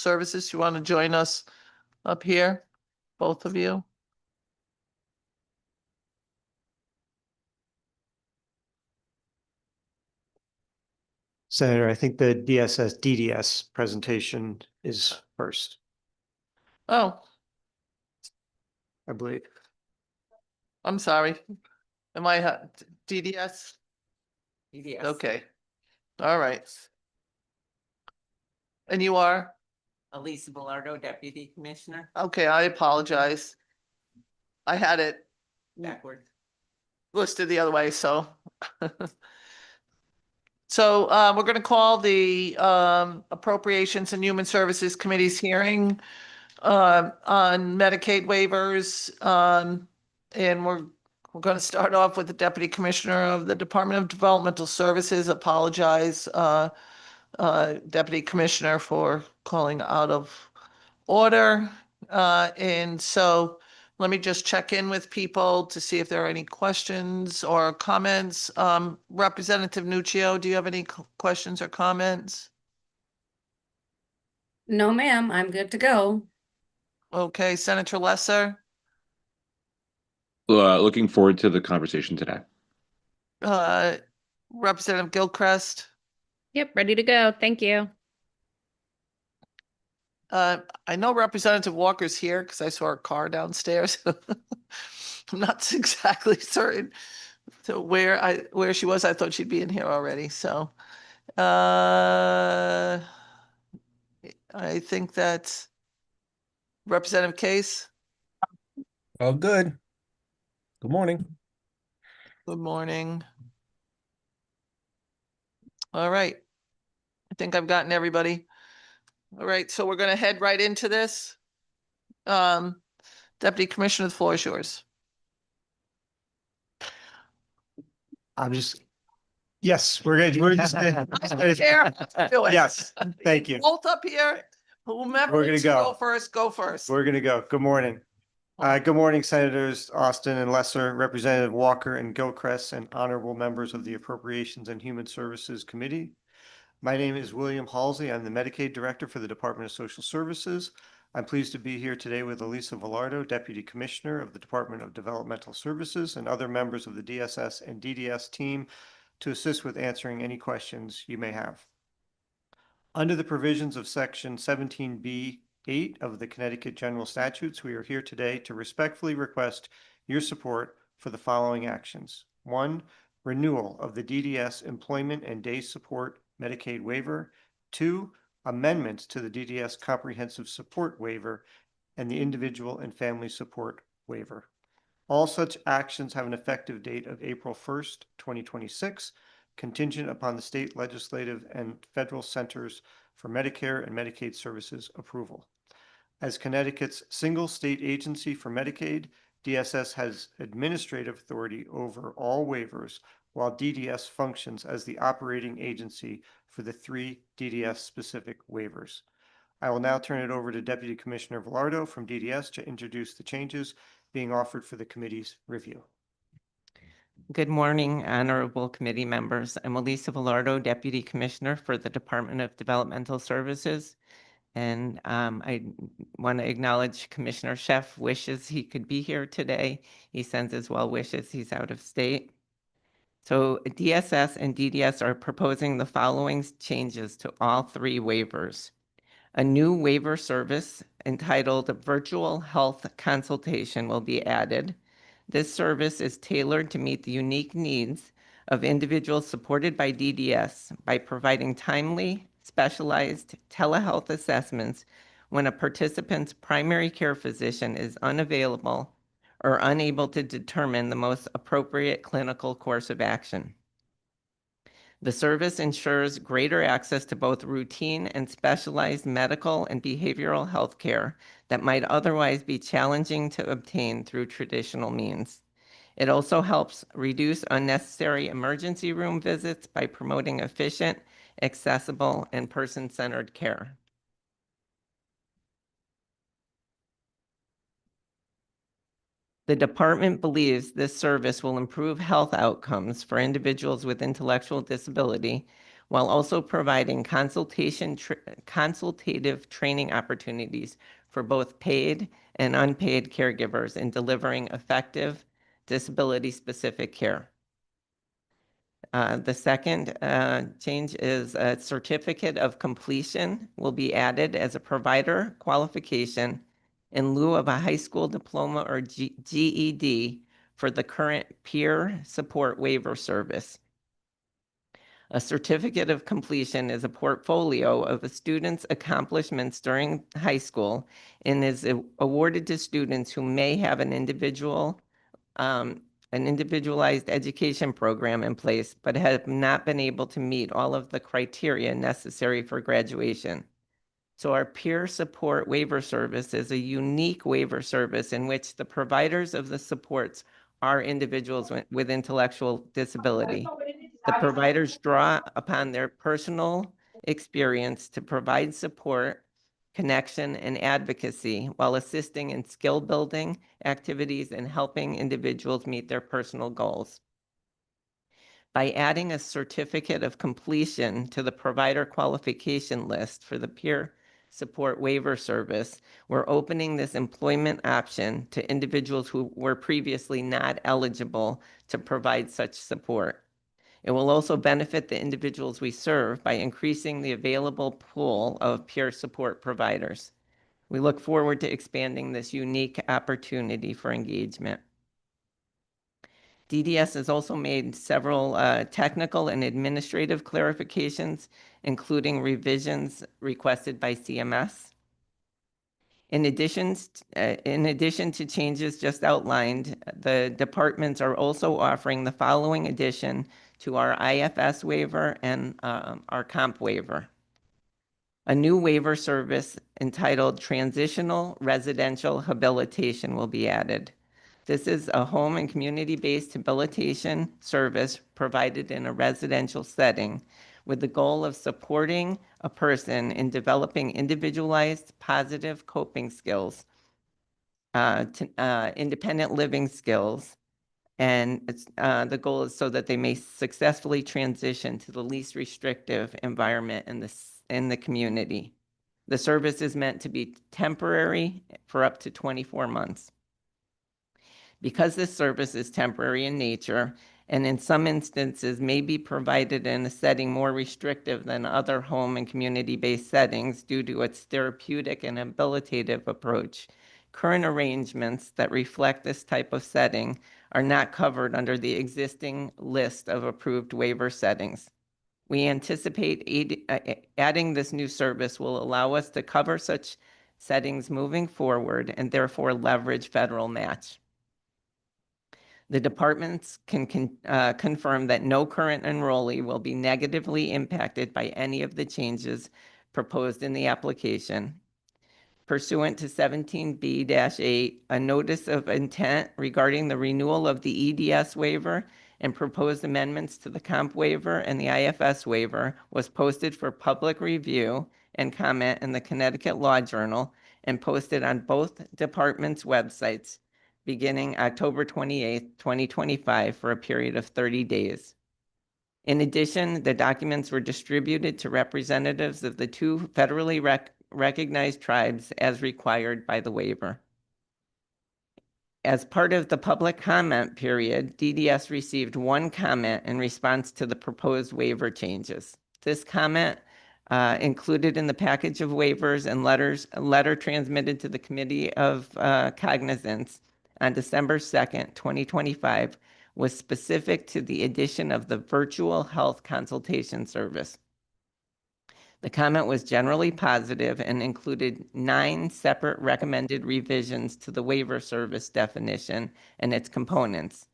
Services. You want to join us up here, both of you? Senator, I think the DDS presentation is first, Oh, I believe. I'm sorry. Am I DDS? Yes. Okay. All right. And you are? Elisa Velardo, Deputy Commissioner, Okay, I apologize. I had it backwards. listed the other way, so. So we're going to call the Appropriations and Human Services Committee's hearing on Medicaid waivers. And we're going to start off with the Deputy Commissioner of the Department of Developmental Services. Apologize, Deputy Commissioner, for calling out of order. And so let me just check in with people to see if there are any questions or comments. Representative Nuccio, do you have any questions or comments? No, ma'am, I'm good to go. Okay, Senator Lesser, Looking forward to the conversation today. Representative Gilchrist. Yep, ready to go. Thank you. I know Representative Walker's here because I saw her car downstairs. I'm not exactly certain to where she was. I thought she'd be in here already. So I think that's Representative Case. Oh, good. Good morning. Good morning. All right. I think I've gotten everybody. All right, so we're going to head right into this. Deputy Commissioner, the floor is yours. Yes, we're just. Chair, do it. Yes, thank you. Both up here. Whomever We're gonna needs to go. go first, go first. We're gonna go. Good morning. Good morning, Senators Austin and Lesser, Representative Walker and Gilchrist, and honorable members of the Appropriations and Human Services Committee. My name is William Halsey. I'm the Medicaid Director for the Department of Social Services. I'm pleased to be here today with Elisa Velardo, Deputy Commissioner of the Department of Developmental Services, and other members of the DSS and DDS team to assist with answering any questions you may have. Under the provisions of Section 17B(8) of the Connecticut General Statutes, we are here today to respectfully request your support for the following actions. 1, renewal of the DDS Employment and Day Support Medicaid waiver. 2, amendments to the DDS Comprehensive Support waiver and the Individual and Family Support waiver. All such actions have an effective date of April 1st, 2026, contingent upon the state legislative and federal centers for Medicare and Medicaid services approval. As Connecticut's single state agency for Medicaid, DSS has administrative authority over all waivers, while DDS functions as the operating agency for the 3 DDS-specific waivers. I will now turn it over to Deputy Commissioner Velardo from DDS to introduce the changes being offered for the committee's review. Good morning, honorable committee members. I'm Elisa Velardo, Deputy Commissioner for the Department of Developmental Services. And I want to acknowledge Commissioner Sheff wishes he could be here today. He sends his well wishes. He's out of state. So DSS and DDS are proposing the following changes to all 3 waivers. A new waiver service entitled Virtual Health Consultation will be added. This service is tailored to meet the unique needs of individuals supported by DDS by providing timely, specialized telehealth assessments when a participant's primary care physician is unavailable or unable to determine the most appropriate clinical course of action. The service ensures greater access to both routine and specialized medical and behavioral health care that might otherwise be challenging to obtain through traditional means. It also helps reduce unnecessary emergency room visits by promoting efficient, accessible, and person-centered care. The department believes this service will improve health outcomes for individuals with intellectual disability while also providing consultative training opportunities for both paid and unpaid caregivers in delivering effective disability-specific care. The second change is a certificate of completion will be added as a provider qualification in lieu of a high school diploma or GED for the current peer support waiver service. A certificate of completion is a portfolio of a student's accomplishments during high school and is awarded to students who may have an individualized education program in place, but have not been able to meet all of the criteria necessary for graduation. So our peer support waiver service is a unique waiver service in which the providers of the supports are individuals with intellectual disability. The providers draw upon their personal experience to provide support, connection, and advocacy while assisting in skill building activities and helping individuals meet their personal goals. By adding a certificate of completion to the provider qualification list for the peer support waiver service, we're opening this employment option to individuals who were previously not eligible to provide such support. It will also benefit the individuals we serve by increasing the available pool of peer support providers. We look forward to expanding this unique opportunity for engagement. DDS has also made several technical and administrative clarifications, including revisions requested by CMS. In addition to changes just outlined, the departments are also offering the following addition to our IFS waiver and our comp waiver. A new waiver service entitled Transitional Residential Habilitation will be added. This is a home and community-based habilitation service provided in a residential setting with the goal of supporting a person in developing individualized positive coping skills, independent living skills, and the goal is so that they may successfully transition to the least restrictive environment in the community. The service is meant to be temporary for up to 24 months. Because this service is temporary in nature, and in some instances may be provided in a setting more restrictive than other home and community-based settings due to its therapeutic and habilitative approach, current arrangements that reflect this type of setting are not covered under the existing list of approved waiver settings. We anticipate adding this new service will allow us to cover such settings moving forward and therefore leverage federal match. The departments can confirm that no current enrollee will be negatively impacted by any of the changes proposed in the application. Pursuant to 17B-8, a notice of intent regarding the renewal of the EDS waiver and proposed amendments to the comp waiver and the IFS waiver was posted for public review and comment in the Connecticut Law Journal and posted on both departments' websites beginning October 28, 2025 for a period of 30 days. In addition, the documents were distributed to representatives of the two federally recognized tribes as required by the waiver. As part of the public comment period, DDS received one comment in response to the proposed waiver changes. This comment included in the package of waivers and a letter transmitted to the Committee of Cognizance on December 2nd, 2025, was specific to the addition of the virtual health consultation service. The comment was generally positive and included 9 separate recommended revisions to the waiver service definition and its components.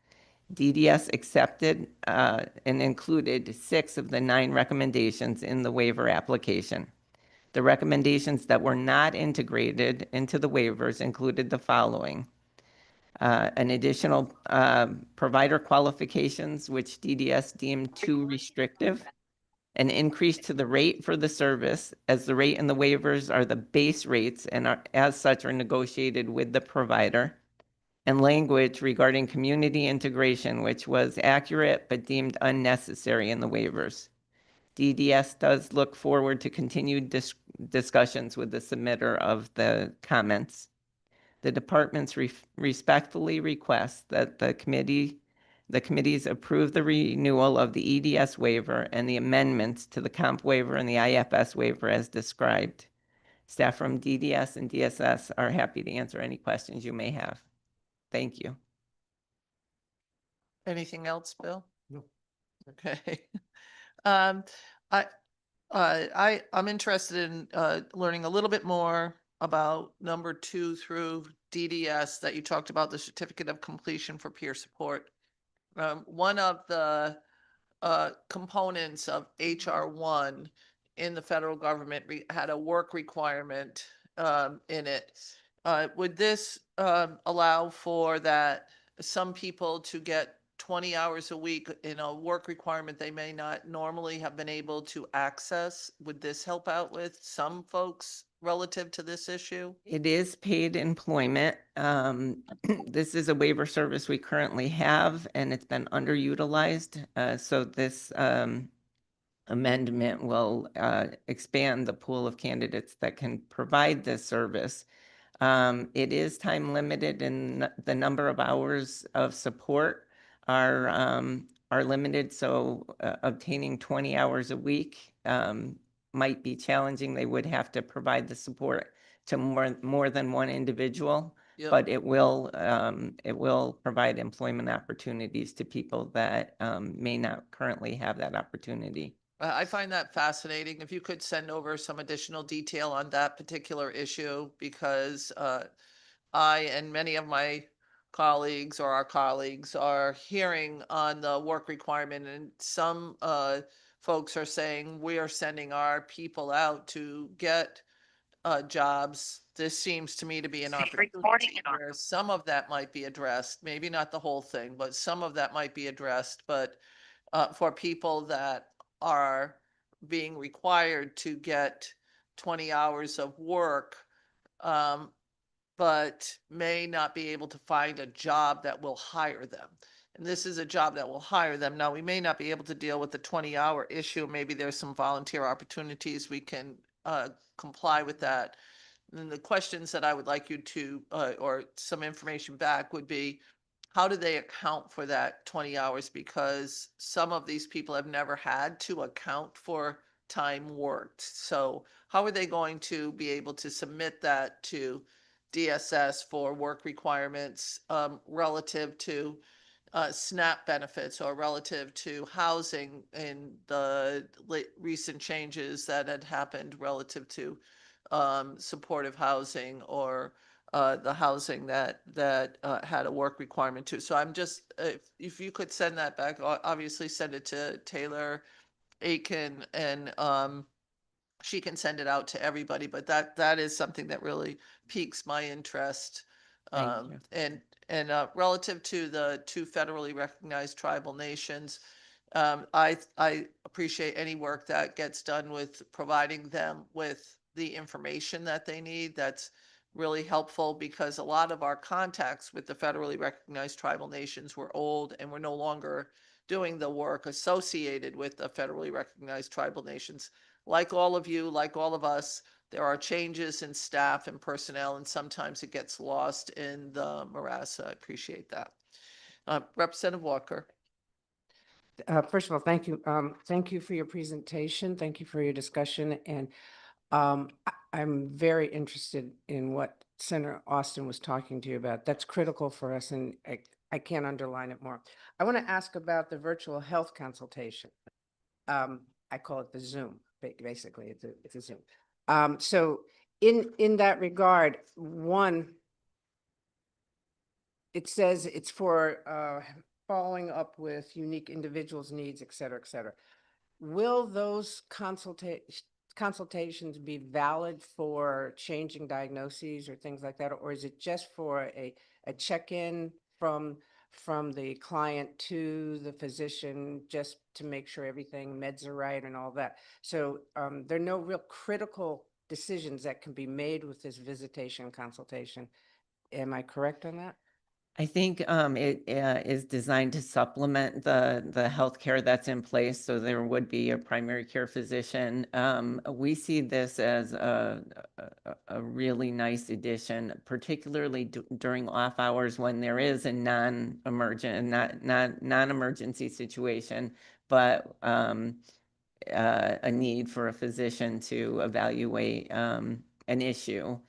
DDS accepted and included 6 of the 9 recommendations in the waiver application. The recommendations that were not integrated into the waivers included the following. An additional provider qualifications, which DDS deemed too restrictive. An increase to the rate for the service, as the rate in the waivers are the base rates and are, as such are negotiated with the provider. And language regarding community integration, which was accurate but deemed unnecessary in the waivers. DDS does look forward to continued discussions with the submitter of the comments. The departments respectfully request that the committees approve the renewal of the EDS waiver and the amendments to the comp waiver and the IFS waiver as described. Staff from DDS and DSS are happy to answer any questions you may have. Thank you. Anything else, Bill? No. Okay. I, I'm interested in, learning a little bit more about number 2 through DDS that you talked about, the certificate of completion for peer support. One of the, components of HR1 in the federal government had a work requirement, in it. Would this, allow for that some people to get 20 hours a week in a work requirement they may not normally have been able to access? Would this help out with some folks relative to this issue? It is paid employment. This is a waiver service we currently have, and it's been underutilized. So this amendment will expand the pool of candidates that can provide this service. It is time limited, and the number of hours of support are limited. So obtaining 20 hours a week might be challenging. They would have to provide the support to more than one individual, Yep. but it will provide employment opportunities to people that may not currently have that opportunity. I find that fascinating. If you could send over some additional detail on that particular issue, because I and many of my colleagues or our colleagues are hearing on the work requirement, and some folks are saying we are sending our people out to get jobs. This seems to me to be an opportunity where some of that might be addressed, maybe not the whole thing, but some of that might be addressed. But for people that are being required to get 20 hours of work, but may not be able to find a job that will hire them. And this is a job that will hire them. Now, we may not be able to deal with the 20-hour issue. Maybe there's some volunteer opportunities we can comply with that. And the questions that I would like you to, or some information back would be, how do they account for that 20 hours? Because some of these people have never had to account for time worked. So how are they going to be able to submit that to DSS for work requirements relative to SNAP benefits or relative to housing in the recent changes that had happened relative to supportive housing or the housing that had a work requirement too. So I'm just, if you could send that back, obviously send it to Taylor Aiken, and she can send it out to everybody, but that is something that really piques my interest. Thank you. And relative to the 2 federally recognized tribal nations, I appreciate any work that gets done with providing them with the information that they need. That's really helpful, because a lot of our contacts with the federally recognized tribal nations were old, and we're no longer doing the work associated with the federally recognized tribal nations. Like all of you, like all of us, there are changes in staff and personnel, and sometimes it gets lost in the morass. I appreciate that. Representative Walker. First of all, thank you. Thank you for your presentation. Thank you for your discussion. And I'm very interested in what Senator Austin was talking to you about. That's critical for us, and I can't underline it more. I want to ask about the virtual health consultation. I call it the Zoom, basically. It's a Zoom. So in that regard, one, it says it's for following up with unique individuals' needs, et cetera, et cetera. Will those consultations be valid for changing diagnoses or things like that? Or is it just for a check-in from the client to the physician, just to make sure everything meds are right and all that? So there are no real critical decisions that can be made with this visitation consultation. Am I correct on that? I think it is designed to supplement the healthcare that's in place, so there would be a primary care physician. We see this as a really nice addition, particularly during off hours when there is a non-emergent, non-emergency situation, but a need for a physician to evaluate an issue.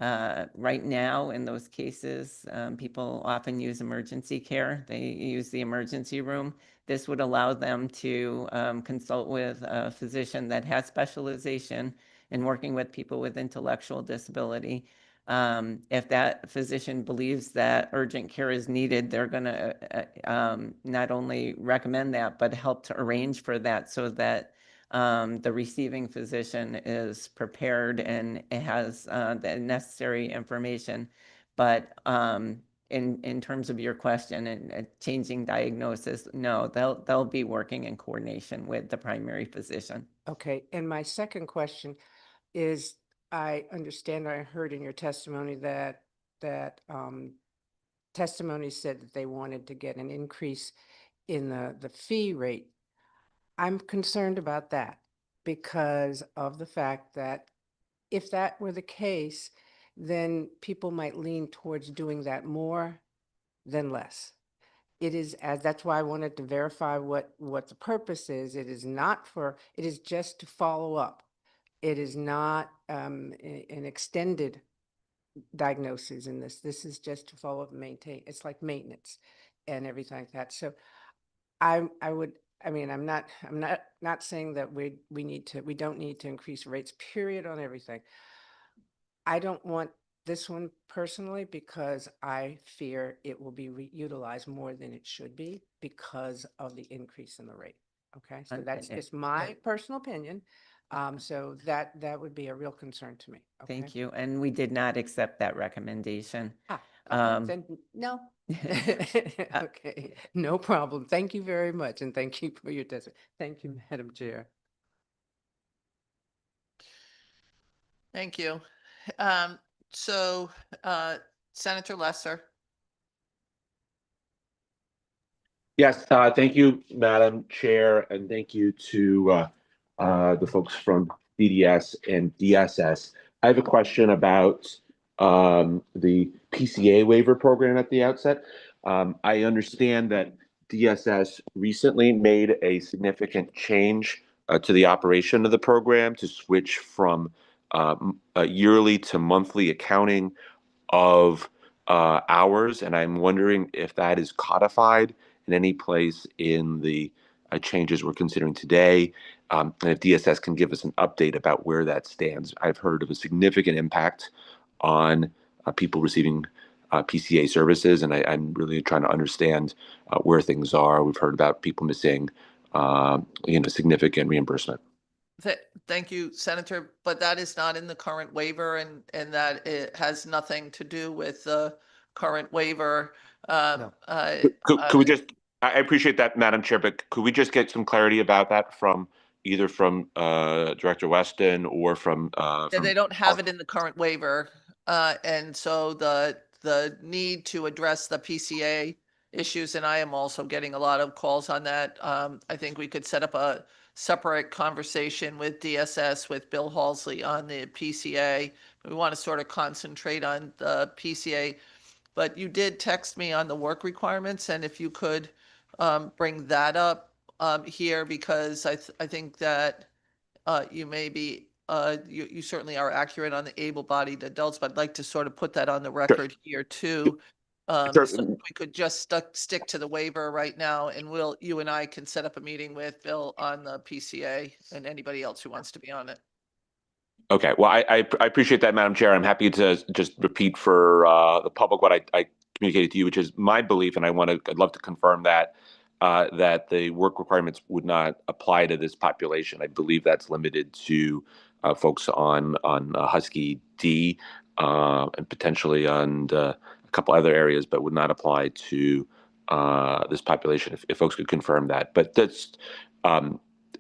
Right now, in those cases, people often use emergency care. They use the emergency room. This would allow them to consult with a physician that has specialization in working with people with intellectual disability. If that physician believes that urgent care is needed, they're going to not only recommend that, but help to arrange for that so that the receiving physician is prepared and it has the necessary information. But in terms of your question and changing diagnosis, no, they'll be working in coordination with the primary physician. Okay, and my second question is, I understand, I heard in your testimony that testimony said that they wanted to get an increase in the fee rate. I'm concerned about that because of the fact that if that were the case, then people might lean towards doing that more than less. It is, as that's why I wanted to verify what the purpose is. It is not for, it is just to follow up. It is not an extended diagnosis in this. This is just to follow up and maintain. It's like maintenance and everything like that. So I mean, I'm not saying that we don't need to increase rates, period, on everything. I don't want this one personally because I fear it will be utilized more than it should be because of the increase in the rate. Okay, so that's just my personal opinion. So that would be a real concern to me. Okay? Thank you. And we did not accept that recommendation. Okay, then no. Okay, no problem. Thank you very much, and thank you for your testimony. Thank you, Madam Chair. Thank you. So, Senator Lesser. Yes, thank you, Madam Chair, and thank you to the folks from DDS and DSS. I have a question about the PCA waiver program at the outset. I understand that DSS recently made a significant change to the operation of the program to switch from yearly to monthly accounting of hours, and I'm wondering if that is codified in any place in the changes we're considering today, and if DSS can give us an update about where that stands. I've heard of a significant impact on people receiving PCA services, and I'm really trying to understand where things are. We've heard about people missing, significant reimbursement. Thank you, Senator, but that is not in the current waiver and that it has nothing to do with the current waiver. No. Could we just, I appreciate that, Madam Chair, but could we just get some clarity about that from either from Director Weston or from They don't have it in the current waiver. And so the need to address the PCA issues, and I am also getting a lot of calls on that. I think we could set up a separate conversation with DSS, with Bill Halsley on the PCA. We want to sort of concentrate on the PCA, but you did text me on the work requirements, and if you could bring that up here, because I think that you may be, you certainly are accurate on the able-bodied adults, but I'd like to sort of put that on the record here too. Sure. So if we could just stick to the waiver right now, and you and I can set up a meeting with Bill on the PCA and anybody else who wants to be on it. Okay, well, I appreciate that, Madam Chair. I'm happy to just repeat for the public what I communicated to you, which is my belief, and I'd love to confirm that that the work requirements would not apply to this population. I believe that's limited to folks on Husky D and potentially on a couple other areas, but would not apply to this population. If folks could confirm that, but that's.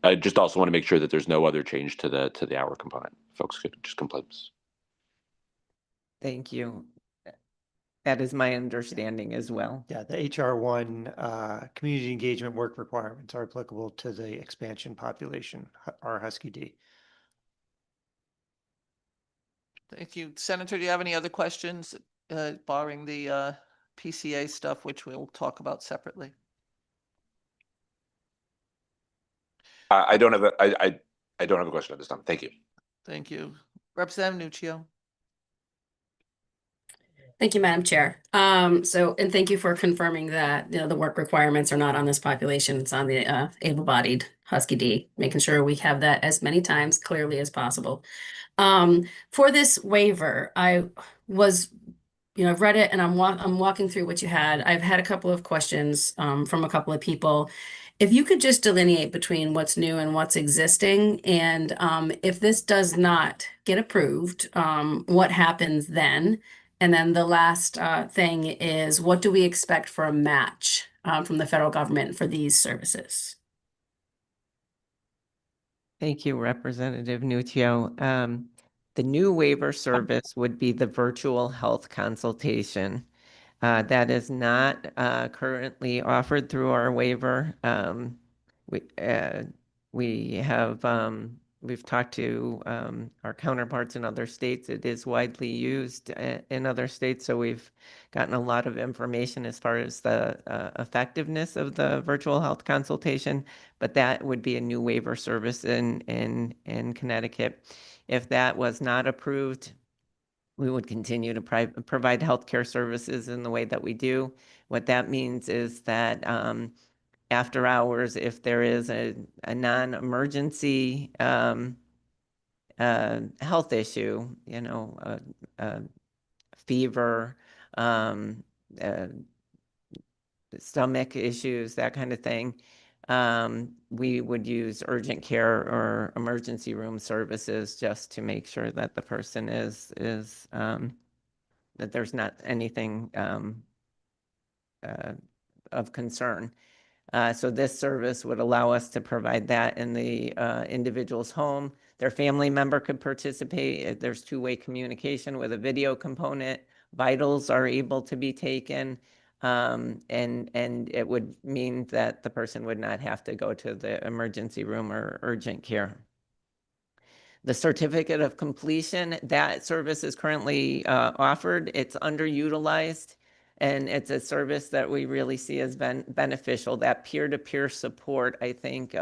I just also want to make sure that there's no other change to the hour component. Folks could just complain. Thank you. That is my understanding as well. Yeah, the HR1 community engagement work requirements are applicable to the expansion population, our Husky D. Thank you. Senator, do you have any other questions, barring the PCA stuff, which we'll talk about separately? I don't have I don't have a question at this time. Thank you. Thank you. Representative Nuccio. Thank you, Madam Chair. And thank you for confirming that, the work requirements are not on this population. It's on the able-bodied Husky D, making sure we have that as many times clearly as possible. For this waiver, I was, I've read it and I'm walking through what you had. I've had a couple of questions from a couple of people. If you could just delineate between what's new and what's existing, and if this does not get approved, what happens then? And then the last thing is, what do we expect for a match from the federal government for these services? Thank you, Representative Nuccio. The new waiver service would be the virtual health consultation. That is not currently offered through our waiver. We have we've talked to our counterparts in other states. It is widely used in other states, so we've gotten a lot of information as far as the effectiveness of the virtual health consultation. But that would be a new waiver service in Connecticut. If that was not approved, we would continue to provide healthcare services in the way that we do. What that means is that after hours, if there is a non-emergency health issue, fever, stomach issues, that kind of thing, we would use urgent care or emergency room services just to make sure that the person is that there's not anything of concern. So this service would allow us to provide that in the individual's home. Their family member could participate. There's two-way communication with a video component. Vitals are able to be taken. And it would mean that the person would not have to go to the emergency room or urgent care. The certificate of completion, that service is currently offered. It's underutilized, and it's a service that we really see as beneficial. That peer-to-peer support, I think,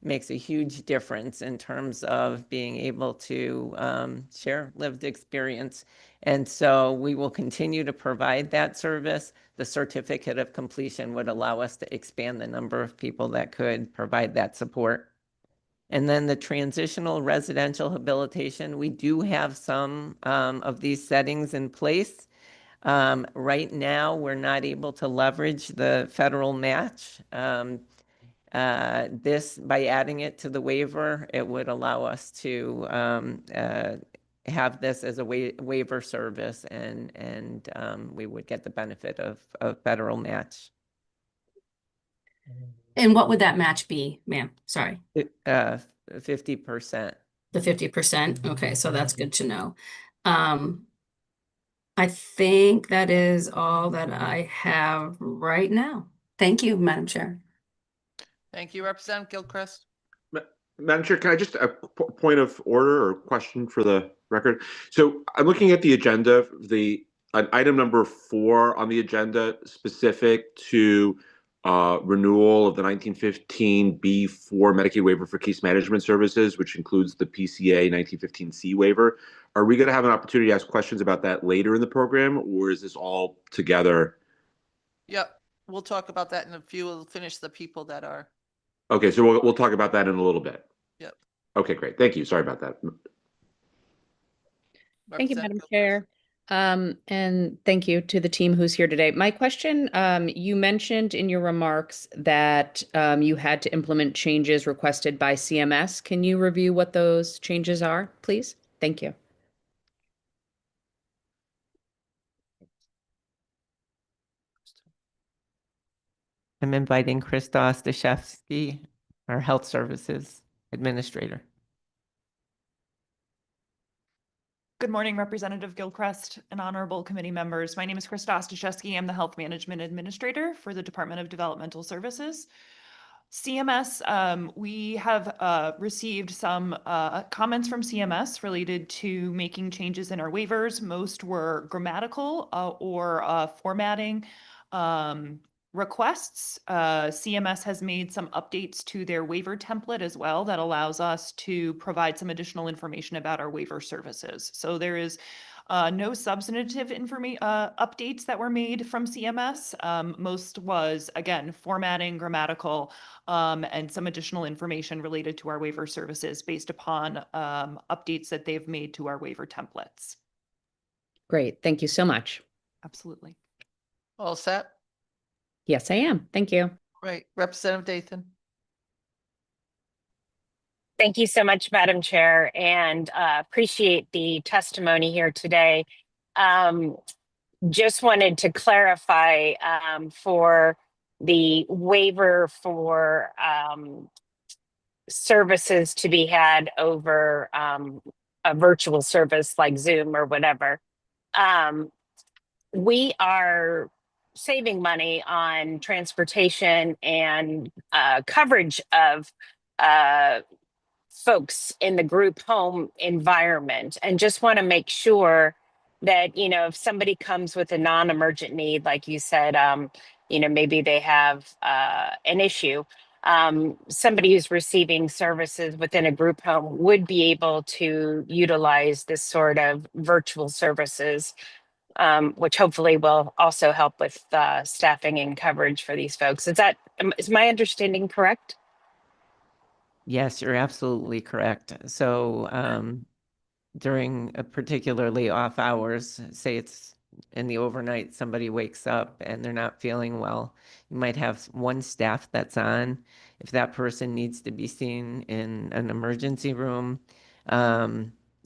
makes a huge difference in terms of being able to share lived experience. And so we will continue to provide that service. The certificate of completion would allow us to expand the number of people that could provide that support. And then the transitional residential habilitation, we do have some of these settings in place. Right now, we're not able to leverage the federal match. This, by adding it to the waiver, it would allow us to have this as a waiver service, and we would get the benefit of federal match. And what would that match be, ma'am? Sorry. 50%. The 50%? Okay, so that's good to know. I think that is all that I have right now. Thank you, Madam Chair. Thank you, Representative Gilchrist. Madam Chair, can I just a point of order or question for the record? So I'm looking at the agenda, item number 4 on the agenda, specific to renewal of the 1915 B4 Medicaid waiver for case management services, which includes the PCA 1915C waiver. Are we going to have an opportunity to ask questions about that later in the program, or is this all together? Yep, we'll talk about that in a few. We'll finish the people that are. Okay, so we'll talk about that in a little bit. Yep. Okay, great. Thank you. Sorry about that. Thank you, Madam Representative Chair. And thank you to the team who's here today. My question, you mentioned in your remarks that you had to implement changes requested by CMS. Can you review what those changes are, please? Thank you. I'm inviting Krista Ostaszewski, our Health Services Administrator. Good morning, Representative Gilchrist and honorable committee members. My name is Krista Ostaszewski. I'm the Health Management Administrator for the Department of Developmental Services. CMS, we have received some comments from CMS related to making changes in our waivers. Most were grammatical or formatting requests. CMS has made some updates to their waiver template as well that allows us to provide some additional information about our waiver services. So there is no substantive updates that were made from CMS. Most was, again, formatting, grammatical, and some additional information related to our waiver services based upon updates that they've made to our waiver templates. Great. Thank you so much. Absolutely. All set? Yes, I am. Thank you. Right. Representative Dathan. Thank you so much, Madam Chair, and appreciate the testimony here today. Just wanted to clarify for the waiver for services to be had over a virtual service like Zoom or whatever. We are saving money on transportation and coverage of folks in the group home environment, and just want to make sure that, you know, if somebody comes with a non-emergent need, like you said, you know, maybe they have an issue, somebody who's receiving services within a group home would be able to utilize this sort of virtual services, which hopefully will also help with staffing and coverage for these folks. Is my understanding correct? Yes, you're absolutely correct. So during a particularly off hours, say it's in the overnight, somebody wakes up and they're not feeling well, you might have one staff that's on. If that person needs to be seen in an emergency room,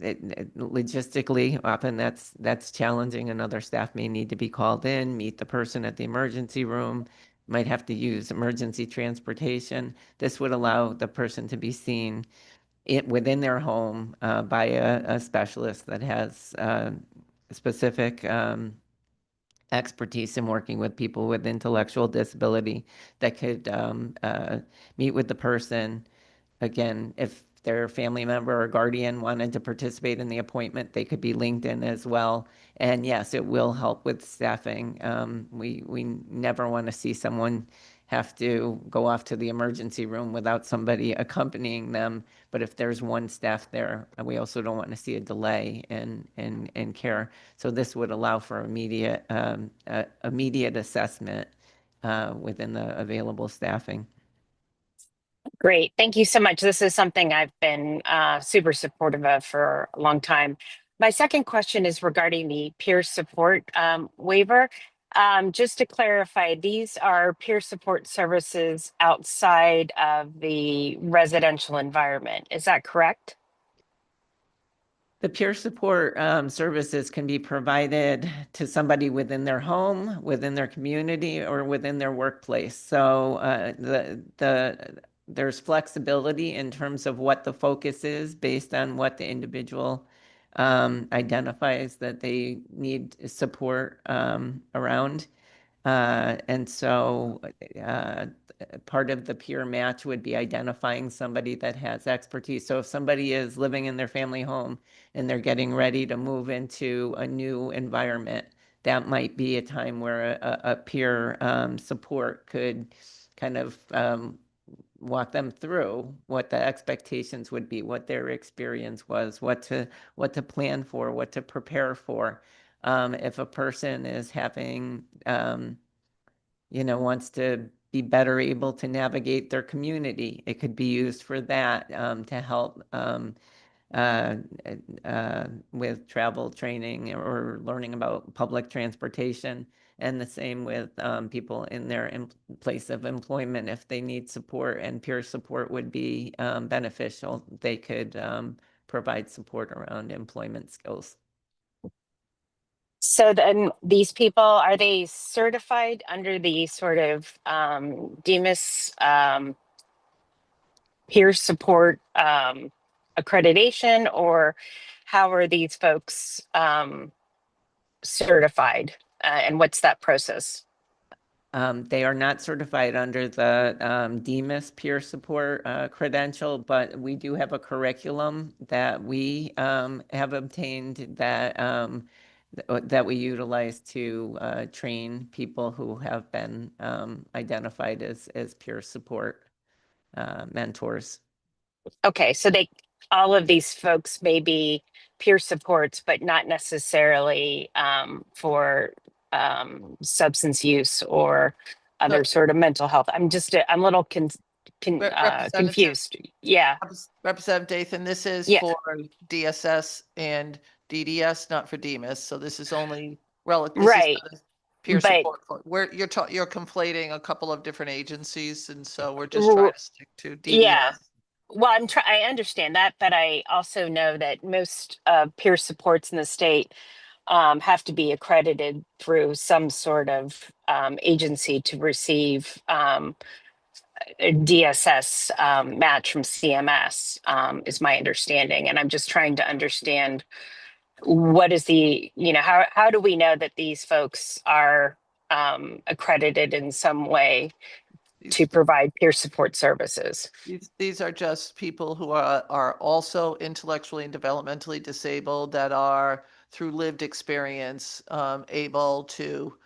logistically, often that's challenging. Another staff may need to be called in, meet the person at the emergency room, might have to use emergency transportation. This would allow the person to be seen within their home by a specialist that has specific expertise in working with people with intellectual disability that could meet with the person. Again, if their family member or guardian wanted to participate in the appointment, they could be linked in as well. And yes, it will help with staffing. We never want to see someone have to go off to the emergency room without somebody accompanying them. But if there's one staff there, we also don't want to see a delay in care. So this would allow for immediate assessment within the available staffing. Great. Thank you so much. This is something I've been super supportive of for a long time. My second question is regarding the peer support waiver. Just to clarify, these are peer support services outside of the residential environment. Is that correct? The peer support services can be provided to somebody within their home, within their community, or within their workplace. So there's flexibility in terms of what the focus is based on what the individual identifies that they need support around. And so part of the peer match would be identifying somebody that has expertise. So if somebody is living in their family home and they're getting ready to move into a new environment, that might be a time where a peer support could kind of walk them through what the expectations would be, what their experience was, what to plan for, what to prepare for. If a person is having, wants to be better able to navigate their community, it could be used for that to help with travel training or learning about public transportation. And the same with people in their place of employment. If they need support and peer support would be beneficial, they could provide support around employment skills. So then these people, are they certified under the sort of DEMIS peer support accreditation, or how are these folks certified, and what's that process? They are not certified under the DEMIS peer support credential, but we do have a curriculum that we have obtained that we utilize to train people who have been identified as peer support mentors. Okay, so all of these folks may be peer supports, but not necessarily for substance use or other But- sort of mental health. I'm a little Representative- confused. Yeah, Representative Dathan, this is Yeah. for DSS and DDS, not for DEMIS. So this is only Right. Peer But- support. You're conflating a couple of different agencies, and so we're just R- trying to stick to DDS. Yeah. Well, I understand that, but I also know that most peer supports in the state have to be accredited through some sort of agency to receive a DSS match from CMS, is my understanding. And I'm just trying to understand what is how do we know that these folks are accredited in some way to provide peer support services? These are just people who are also intellectually and developmentally disabled that are, through lived experience, able to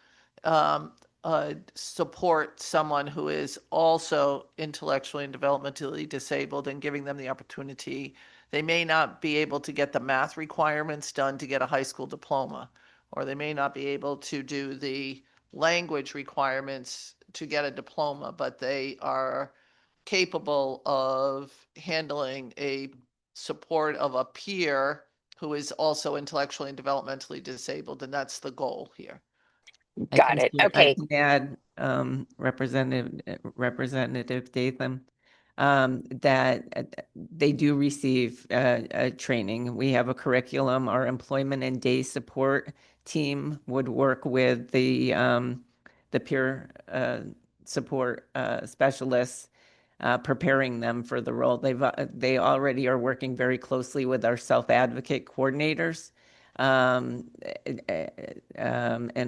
support someone who is also intellectually and developmentally disabled and giving them the opportunity. They may not be able to get the math requirements done to get a high school diploma, or they may not be able to do the language requirements to get a diploma, but they are capable of handling a support of a peer who is also intellectually and developmentally disabled, and that's the goal here. Got it. I Okay. can add, Representative Dathan, that they do receive training. We have a curriculum. Our employment and day support team would work with the peer support specialists, preparing them for the role. They already are working very closely with our self-advocate coordinators. And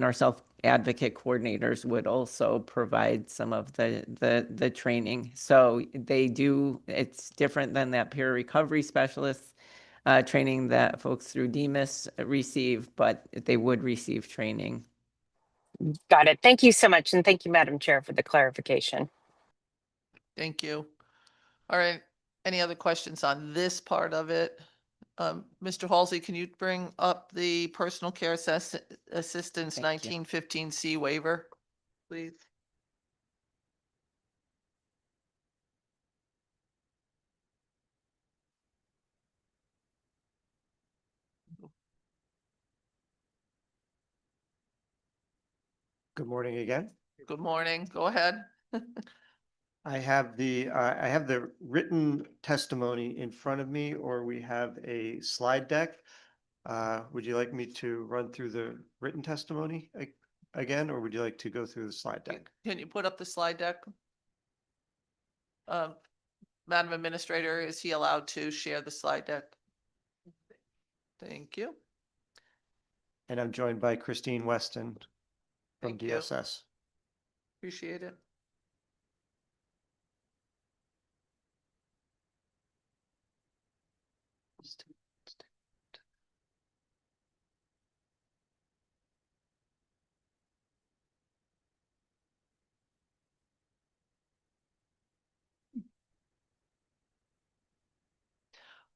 our self-advocate coordinators would also provide some of the training. So it's different than that peer recovery specialist training that folks through DEMIS receive, but they would receive training. Got it. Thank you so much. And thank you, Madam Chair, for the clarification. Thank you. All right, any other questions on this part of it? Mr. Halsey, can you bring up the personal care assistance Thank you. 1915C waiver, please? Good morning again. Good morning, go ahead. I have the written testimony in front of me, or we have a slide deck. Would you like me to run through the written testimony again, or would you like to go through the slide deck? Can you put up the slide deck? Madam Administrator, is he allowed to share the slide deck? Thank you. And I'm joined by Christine Weston from Thank you. DSS. Appreciate it.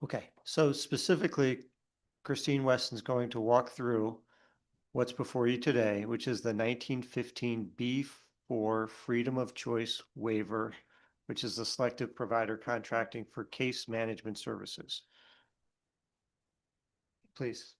Okay, so specifically, Christine Weston's going to walk through what's before you today, which is the 1915 B4 Freedom of Choice Waiver, which is the selective provider contracting for case management services. Please.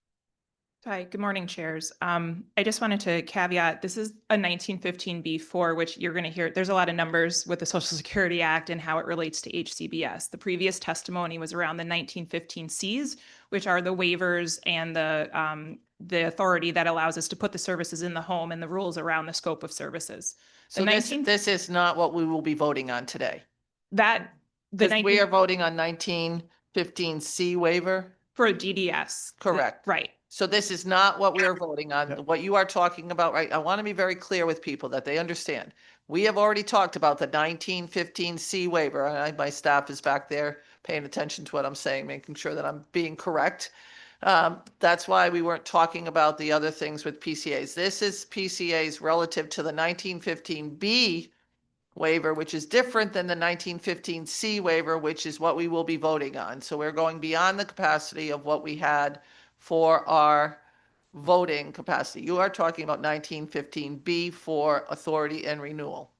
Hi, good morning, chairs. I just wanted to caveat, this is a 1915B4, which you're going to hear, there's a lot of numbers with the Social Security Act and how it relates to HCBS. The previous testimony was around the 1915Cs, which are the waivers and the authority that allows us to put the services in the home and the rules around the scope of services. So this is not what we will be voting on today. The We are voting on 1915C waiver. For a DDS. Correct. Right. So this is not what we are voting on. Yep. What you are talking about, right? I want to be very clear with people that they understand. We have already talked about the 1915C waiver. My staff is back there paying attention to what I'm saying, making sure that I'm being correct. That's why we weren't talking about the other things with PCAs. This is PCAs relative to the 1915B waiver, which is different than the 1915C waiver, which is what we will be voting on. So we're going beyond the capacity of what we had for our voting capacity. You are talking about 1915B for authority and renewal,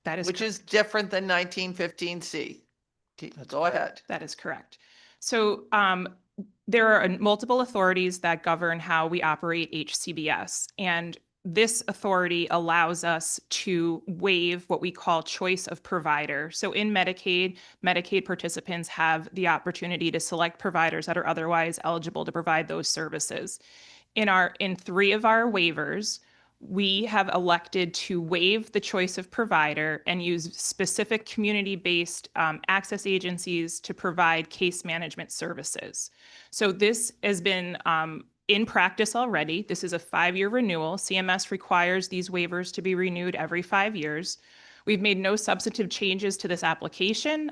That is which is different than 1915C. Go ahead. That is correct. So there are multiple authorities that govern how we operate HCBS, and this authority allows us to waive what we call choice of provider. So in Medicaid, Medicaid participants have the opportunity to select providers that are otherwise eligible to provide those services. In 3 of our waivers, we have elected to waive the choice of provider and use specific community-based access agencies to provide case management services. So this has been in practice already. This is a 5-year renewal. CMS requires these waivers to be renewed every 5 years. We've made no substantive changes to this application.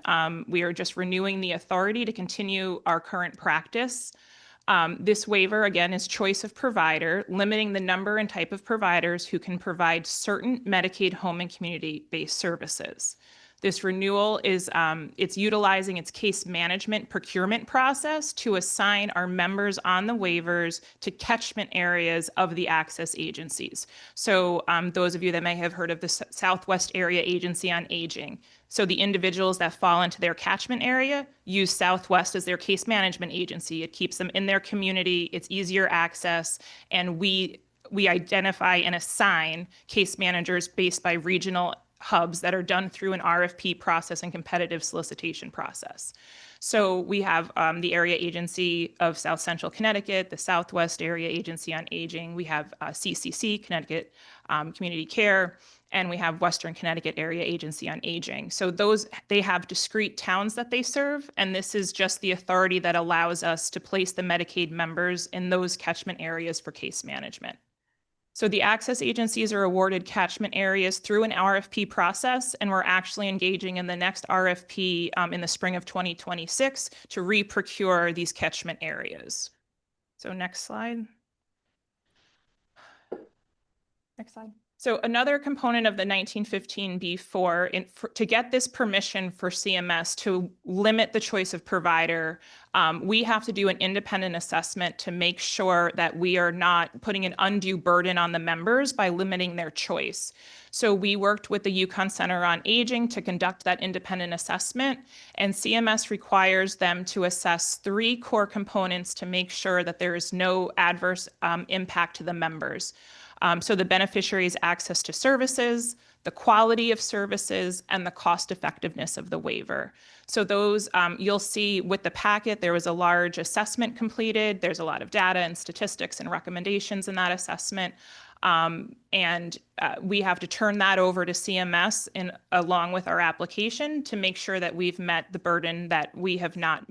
We are just renewing the authority to continue our current practice. This waiver, again, is choice of provider, limiting the number and type of providers who can provide certain Medicaid home and community-based services. This renewal is it's utilizing its case management procurement process to assign our members on the waivers to catchment areas of the access agencies. So those of you that may have heard of the Southwest Area Agency on Aging. So the individuals that fall into their catchment area use Southwest as their case management agency. It keeps them in their community, it's easier access, and we identify and assign case managers based by regional hubs that are done through an RFP process and competitive solicitation process. So we have the Area Agency of South Central Connecticut, the Southwest Area Agency on Aging, we have CCC, Connecticut Community Care, and we have Western Connecticut Area Agency on Aging. So they have discrete towns that they serve, and this is just the authority that allows us to place the Medicaid members in those catchment areas for case management. So the access agencies are awarded catchment areas through an RFP process, and we're actually engaging in the next RFP in the spring of 2026 to re-procure these catchment areas. So next slide. Next slide. So another component of the 1915B4, to get this permission for CMS to limit the choice of provider, we have to do an independent assessment to make sure that we are not putting an undue burden on the members by limiting their choice. So we worked with the Yukon Center on Aging to conduct that independent assessment, and CMS requires them to assess 3 core components to make sure that there is no adverse impact to the members. So the beneficiary's access to services, the quality of services, and the cost effectiveness of the waiver. So those, you'll see with the packet, there was a large assessment completed. There's a lot of data and statistics and recommendations in that assessment. We have to turn that over to CMS along with our application to make sure that we've met the burden, that we have not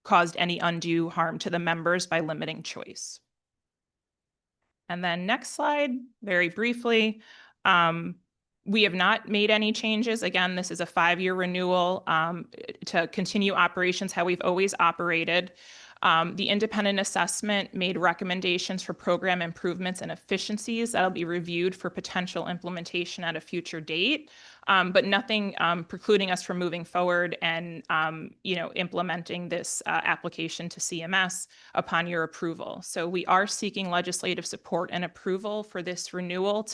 caused any undue harm to the members by limiting choice. And then next slide, very briefly, we have not made any changes. Again, this is a 5-year renewal to continue operations how we've always operated. The independent assessment made recommendations for program improvements and efficiencies that'll be reviewed for potential implementation at a future date, but nothing precluding us from moving forward and implementing this application to CMS upon your approval. So we are seeking legislative support and approval for this renewal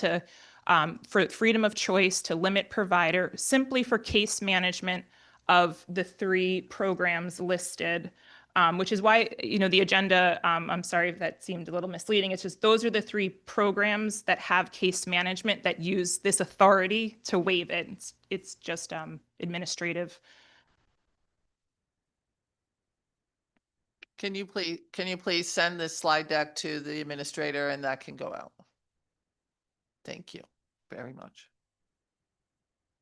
for freedom of choice to limit provider simply for case management of the 3 programs listed. Which is why, the agenda, I'm sorry if that seemed a little misleading. It's just those are the 3 programs that have case management that use this authority to waive it. It's just administrative. Can you please send this slide deck to the administrator and that can go out? Thank you very much.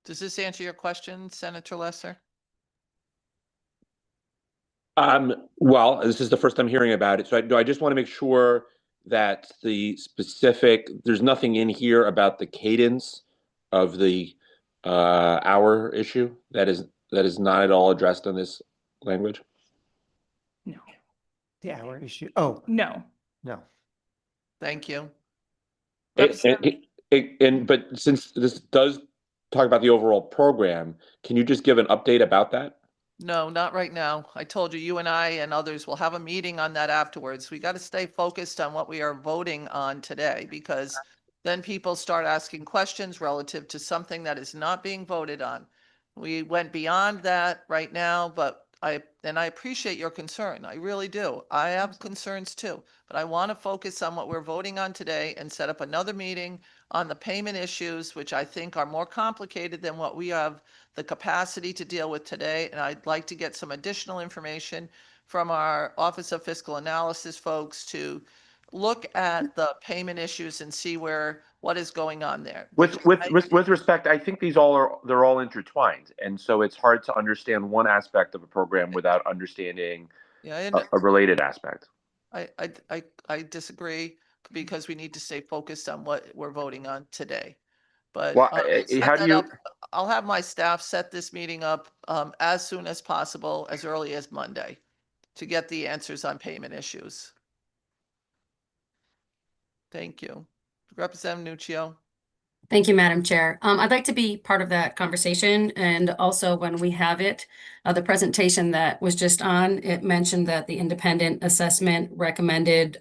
Does this answer your question, Senator Lesser? Well, this is the first I'm hearing about it, so I just want to make sure that there's nothing in here about the cadence of the hour issue that is not at all addressed in this language. No, The hour issue. Oh, no. no. Thank you. But since this does talk about the overall program, can you just give an update about that? No, not right now. I told you, you and I and others will have a meeting on that afterwards. We got to stay focused on what we are voting on today, because then people start asking questions relative to something that is not being voted on. We went beyond that right now, but I appreciate your concern. I really do. I have concerns too, but I want to focus on what we're voting on today and set up another meeting on the payment issues, which I think are more complicated than what we have the capacity to deal with today. And I'd like to get some additional information from our Office of Fiscal Analysis folks to look at the payment issues and see what is going on there. With respect, I think they're all intertwined, and so it's hard to understand one aspect of a program without understanding Yeah, a related aspect. I disagree, because we need to stay focused on what we're voting on today. But Well, set how do that you? up. I'll have my staff set this meeting up as soon as possible, as early as Monday, to get the answers on payment issues. Thank you. Representative Nuccio. Thank you, Madam Chair. I'd like to be part of that conversation, and also when we have it, the presentation that was just on, it mentioned that the independent assessment recommended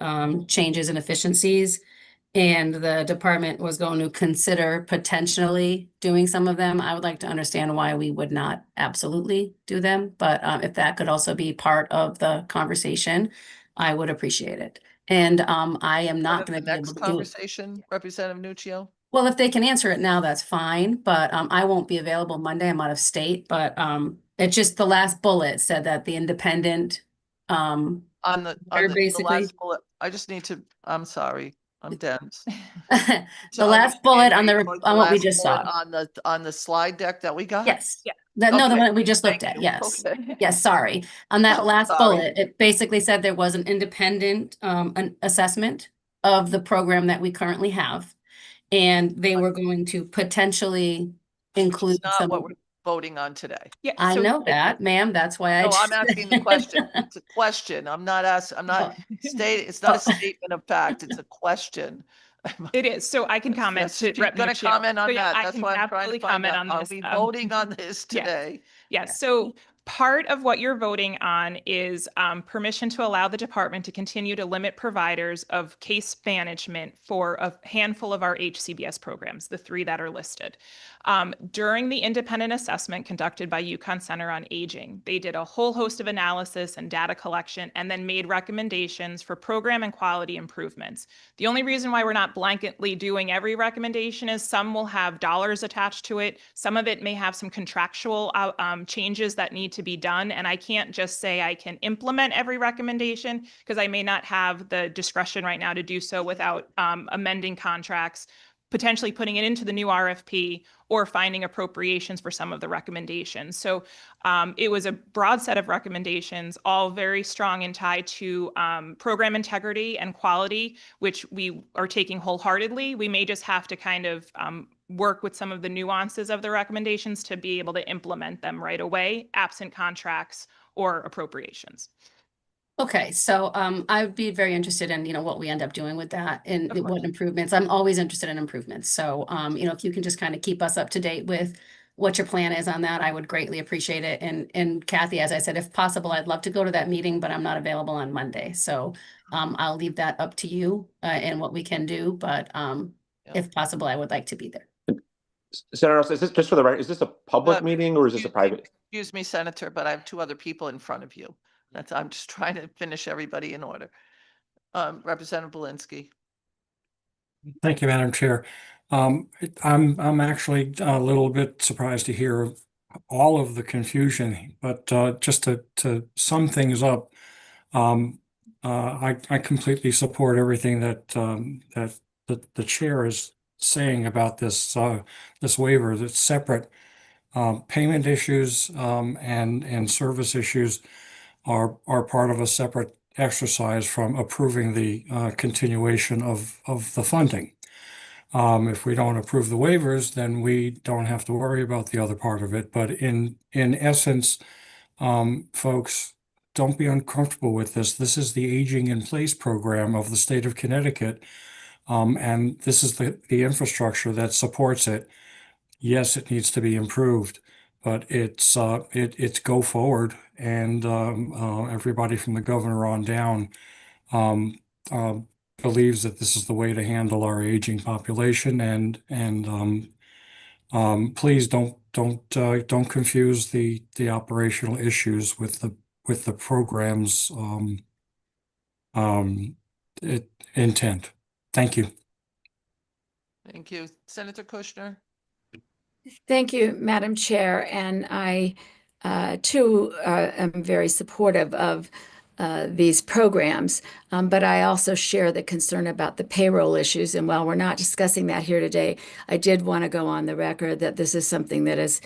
changes and efficiencies, and the department was going to consider potentially doing some of them. I would like to understand why we would not absolutely do them, but if that could also be part of the conversation, I would appreciate it. And I am not going to be able Next to do it. conversation, Representative Nuccio. Well, if they can answer it now, that's fine, but I won't be available Monday. I'm out of state, but it's just the last bullet said that the independent On the basically last bullet, I just need to, I'm sorry, I'm dense. the To last bullet on understand on what we last just bullet saw. on the slide deck that we got? Yes. Yeah. No, the Okay. one that we just looked Thank at. you. Yes. Okay. Yes, sorry. On that Oh, last sorry. bullet, it basically said there was an independent an assessment of the program that we currently have. And they were going to potentially include It's not some. what we're voting on today. Yeah, I so know that, ma'am. That's why I No, I'm just. asking the question. It's a question. I'm not stating, it's not a statement of fact. It's a question. it is. So I can comment Yes, to if you're Rep. gonna Nuccio. comment So on yeah, that, I that's can why I'm trying to absolutely find comment out. on Are this. we voting on this today? Yes, so part of what you're voting on is permission to allow the department to continue to limit providers of case management for a handful of our HCBS programs, the 3 that are listed. During the independent assessment conducted by UConn Center on Aging, they did a whole host of analysis and data collection and then made recommendations for program and quality improvements. The only reason why we're not blanketly doing every recommendation is some will have dollars attached to it. Some of it may have some contractual changes that need to be done. And I can't just say I can implement every recommendation because I may not have the discretion right now to do so without amending contracts, potentially putting it into the new RFP, or finding appropriations for some of the recommendations. So it was a broad set of recommendations, all very strong and tied to program integrity and quality, which we are taking wholeheartedly. We may just have to kind of work with some of the nuances of the recommendations to be able to implement them right away, absent contracts or appropriations. Okay, so I would be very interested in, what we end up doing with that and Of course. what improvements. I'm always interested in improvements. So, if you can just kind of keep us up to date with what your plan is on that, I would greatly appreciate it. And Kathy, as I said, if possible, I'd love to go to that meeting, but I'm not available on Monday. So I'll leave that up to you and what we can do. But if possible, I would like to be there. Senator Austin, is this just for the record? Is this a public meeting or is this a private? Excuse me, Senator, but I have 2 other people in front of you. I'm just trying to finish everybody in order. Representative Belinsky. Thank you, Madam Chair. I'm actually a little bit surprised to hear all of the confusion, but just to sum things up, I completely support everything that the chair is saying about this this waiver. That's separate payment issues and service issues are part of a separate exercise from approving the continuation of the funding. If we don't approve the waivers, then we don't have to worry about the other part of it. But in essence, folks, don't be uncomfortable with this. This is the Aging in Place program of the state of Connecticut. And this is the infrastructure that supports it. Yes, it needs to be improved, but it's go forward, and everybody from the governor on down um, uh, believes that this is the way to handle our aging population, and please don't confuse the operational issues with the program's intent. Thank you. Thank you. Senator Kushner? Thank you, Madam Chair. And I, too, am very supportive of these programs. But I also share the concern about the payroll issues. And while we're not discussing that here today, I did want to go on the record that this is something that is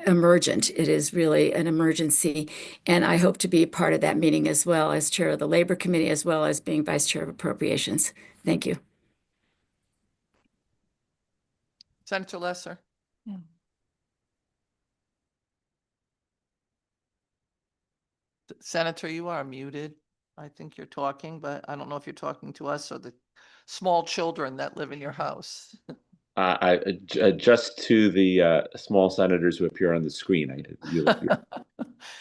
emergent. It is really an emergency. And I hope to be part of that meeting as well as chair of the Labor Committee, as well as being vice chair of appropriations. Thank you. Senator Lesser? Senator, you are muted. I think you're talking, but I don't know if you're talking to us or the small children that live in your house. Just to the small senators who appear on the screen, you are I'm not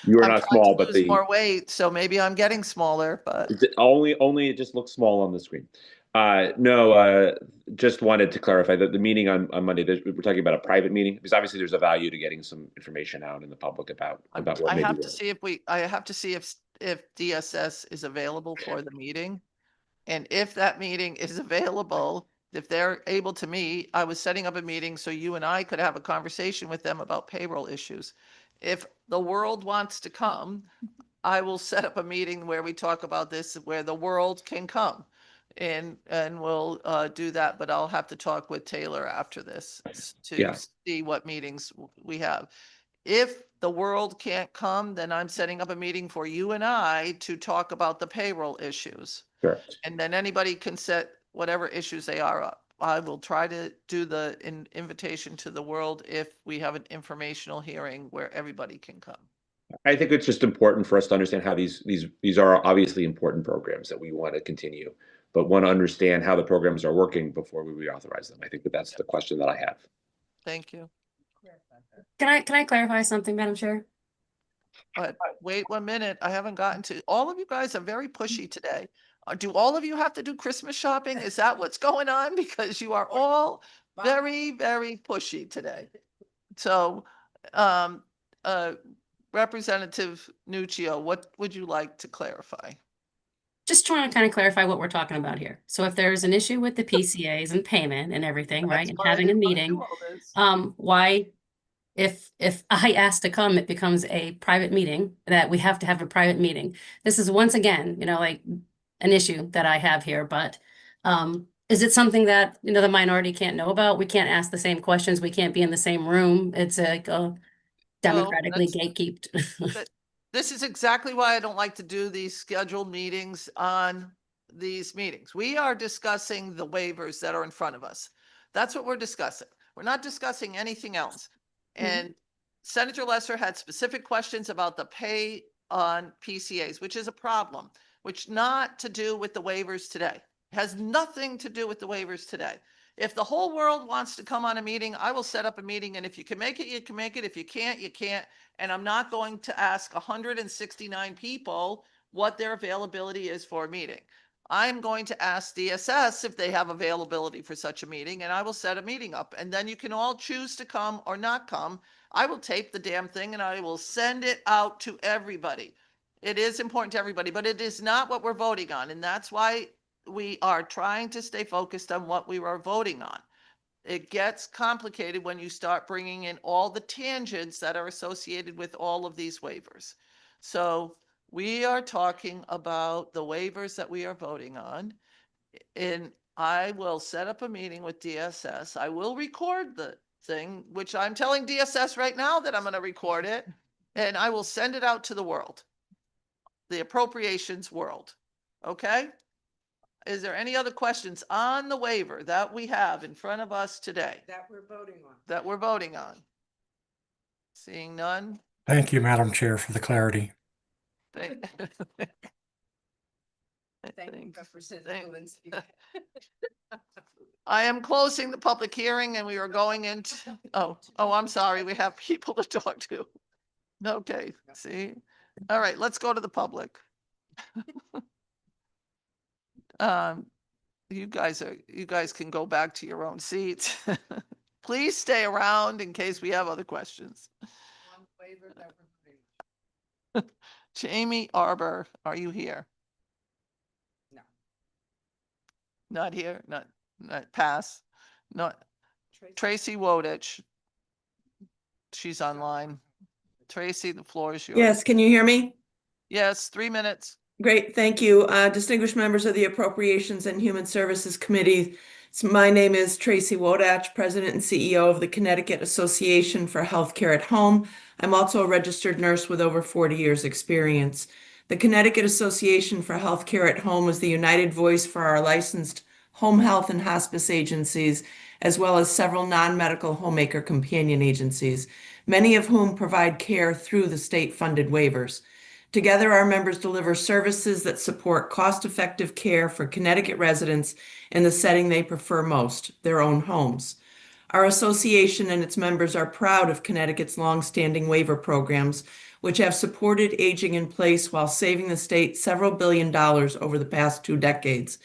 trying small, to but lose more weight, so maybe I'm getting smaller, but only it just looks small on the screen. No, just wanted to clarify that the meeting on Monday, we're talking about a private meeting, because obviously there's a value to getting some information out in the public about what I maybe have to see if DSS is available for the meeting. And if that meeting is available, if they're able to meet, I was setting up a meeting so you and I could have a conversation with them about payroll issues. If the world wants to come, I will set up a meeting where we talk about this, where the world can come. And we'll do that, but I'll have to talk with Taylor after this to see what meetings we have. If the world can't come, then I'm setting up a meeting for you and I to talk about the payroll issues. Sure. And then anybody can set whatever issues they are up. I will try to do the invitation to the world if we have an informational hearing where everybody can come. I think it's just important for us to understand how these are obviously important programs that we want to continue, but want to understand how the programs are working before we reauthorize them. I think that's the question that I have. Thank you. Can I clarify something, Madam Chair? But wait 1 minute. I haven't gotten to, all of you guys are very pushy today. Do all of you have to do Christmas shopping? Is that what's going on? Because you are all very, very pushy today. So, Representative Nuccio, what would you like to clarify? Just trying to kind of clarify what we're talking about here. So if there's an issue with the PCAs and payment and everything, right, That's and why I having a didn't wanna meeting, do all this. why, if I ask to come, it becomes a private meeting, that we have to have a private meeting. This is once again, like an issue that I have here, but is it something that, the minority can't know about? We can't ask the same questions. We can't be in the same room. It's like democratically gatekeeped. This is exactly why I don't like to do these scheduled meetings on these meetings. We are discussing the waivers that are in front of us. That's what we're discussing. We're not discussing anything else. And Senator Lesser had specific questions about the pay on PCAs, which is a problem, which not to do with the waivers today. Has nothing to do with the waivers today. If the whole world wants to come on a meeting, I will set up a meeting, and if you can make it, you can make it. If you can't, you can't. And I'm not going to ask 169 people what their availability is for a meeting. I'm going to ask DSS if they have availability for such a meeting, and I will set a meeting up. And then you can all choose to come or not come. I will tape the damn thing and I will send it out to everybody. It is important to everybody, but it is not what we're voting on. And that's why we are trying to stay focused on what we are voting on. It gets complicated when you start bringing in all the tangents that are associated with all of these waivers. So we are talking about the waivers that we are voting on. And I will set up a meeting with DSS. I will record the thing, which I'm telling DSS right now that I'm going to record it, and I will send it out to the world. the appropriations world. Okay? Is there any other questions on the waiver that we have in front of us today That we're voting on. that we're voting on? Seeing none? Thank you, Madam Chair, for the clarity. Thank- Thank you, Representative Linsky. I am closing the public hearing and we are going into, I'm sorry, we have people to talk to. Okay, see? All right, let's go to the public. You guys can go back to your own seats. Please stay around in case we have other questions. One waiver that we're voting Jamie Arbor, are you here? No. Not here, not pass, not on. Tracy Wodich. She's online. Tracy, the floor is yours. Yes, can you hear me? Yes, 3 minutes. Great, thank you. Distinguished members of the Appropriations and Human Services Committee. My name is Tracy Wodach, President and CEO of the Connecticut Association for Healthcare at Home. I'm also a registered nurse with over 40 years experience. The Connecticut Association for Healthcare at Home is the united voice for our licensed home health and hospice agencies, as well as several non-medical homemaker companion agencies, many of whom provide care through the state-funded waivers. Together, our members deliver services that support cost-effective care for Connecticut residents in the setting they prefer most, their own homes. Our association and its members are proud of Connecticut's longstanding waiver programs, which have supported aging in place while saving the state several $billions over the past 2 decades.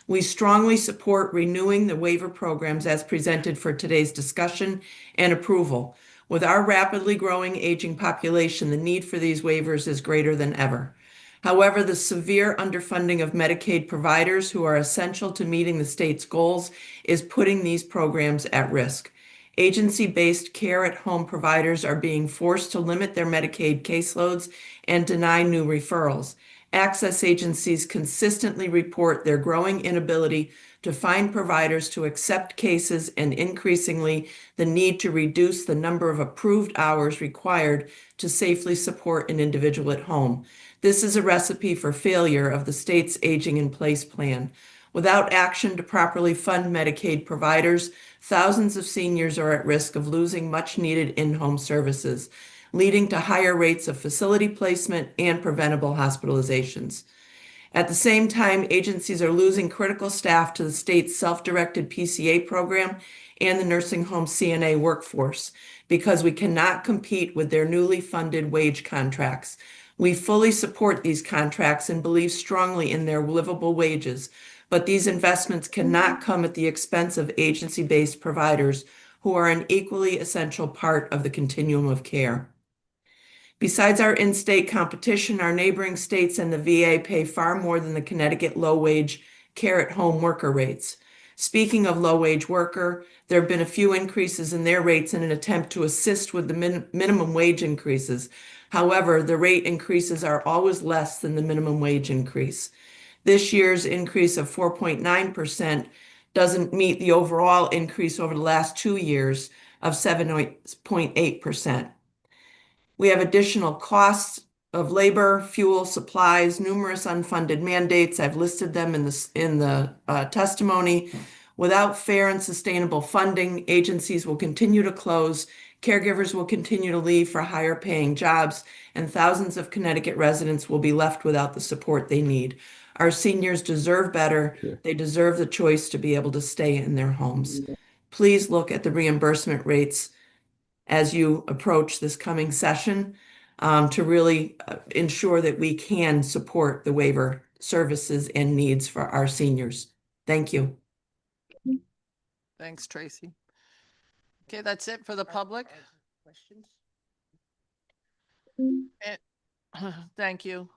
We strongly support renewing the waiver programs as presented for today's discussion and approval. With our rapidly growing aging population, the need for these waivers is greater than ever. However, the severe underfunding of Medicaid providers who are essential to meeting the state's goals is putting these programs at risk. Agency-based care at home providers are being forced to limit their Medicaid caseloads and deny new referrals. Access agencies consistently report their growing inability to find providers to accept cases and increasingly the need to reduce the number of approved hours required to safely support an individual at home. This is a recipe for failure of the state's aging in place plan. Without action to properly fund Medicaid providers, thousands of seniors are at risk of losing much needed in-home services, leading to higher rates of facility placement and preventable hospitalizations. At the same time, agencies are losing critical staff to the state's self-directed PCA program and the nursing home CNA workforce because we cannot compete with their newly funded wage contracts. We fully support these contracts and believe strongly in their livable wages, but these investments cannot come at the expense of agency-based providers who are an equally essential part of the continuum of care. Besides our in-state competition, our neighboring states and the VA pay far more than the Connecticut low-wage care-at-home worker rates. Speaking of low-wage worker, there have been a few increases in their rates in an attempt to assist with the minimum wage increases. However, the rate increases are always less than the minimum wage increase. This year's increase of 4.9% doesn't meet the overall increase over the last 2 years of 7.8%. We have additional costs of labor, fuel, supplies, numerous unfunded mandates. I've listed them in the testimony. Without fair and sustainable funding, agencies will continue to close, caregivers will continue to leave for higher paying jobs, and thousands of Connecticut residents will be left without the support they need. Our seniors deserve better. They deserve the choice to be able to stay in their homes. Please look at the reimbursement rates as you approach this coming session to really ensure that we can support the waiver services and needs for our seniors. Thank you. Thanks, Tracy. Okay, that's it for the public. Questions? Thank you.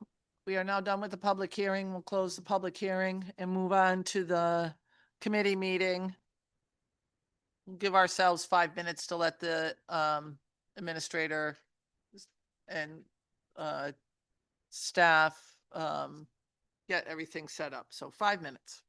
We are now done with the public hearing. We'll close the public hearing and move on to the committee meeting. We'll give ourselves 5 minutes to let the administrator and staff get everything set up. So 5 minutes.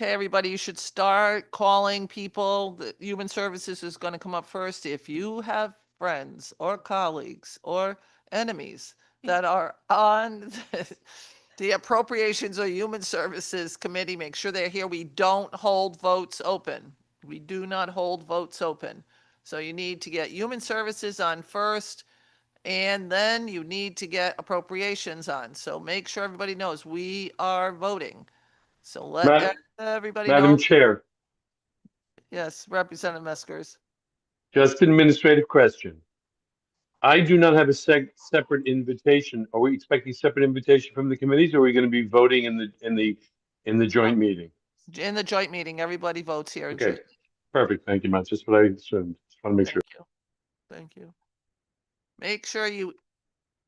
Okay, everybody, you should start calling people. The Human Services is going to come up first. If you have friends or colleagues or enemies that are on the Appropriations or Human Services Committee, make sure they're here. We don't hold votes open. We do not hold votes open. So you need to get Human Services on first, and then you need to get Appropriations on. So make sure everybody knows we are voting. So let everybody Madam know. Chair, Yes, Representative Meskers. just an administrative question. I do not have a separate invitation. Are we expecting separate invitation from the committees, or are we going to be voting in the joint meeting? In the joint meeting, everybody votes here in joint. Okay, perfect. Thank you, Matt. Just what I assumed. Just want to make sure. Thank you. Thank you. Make sure you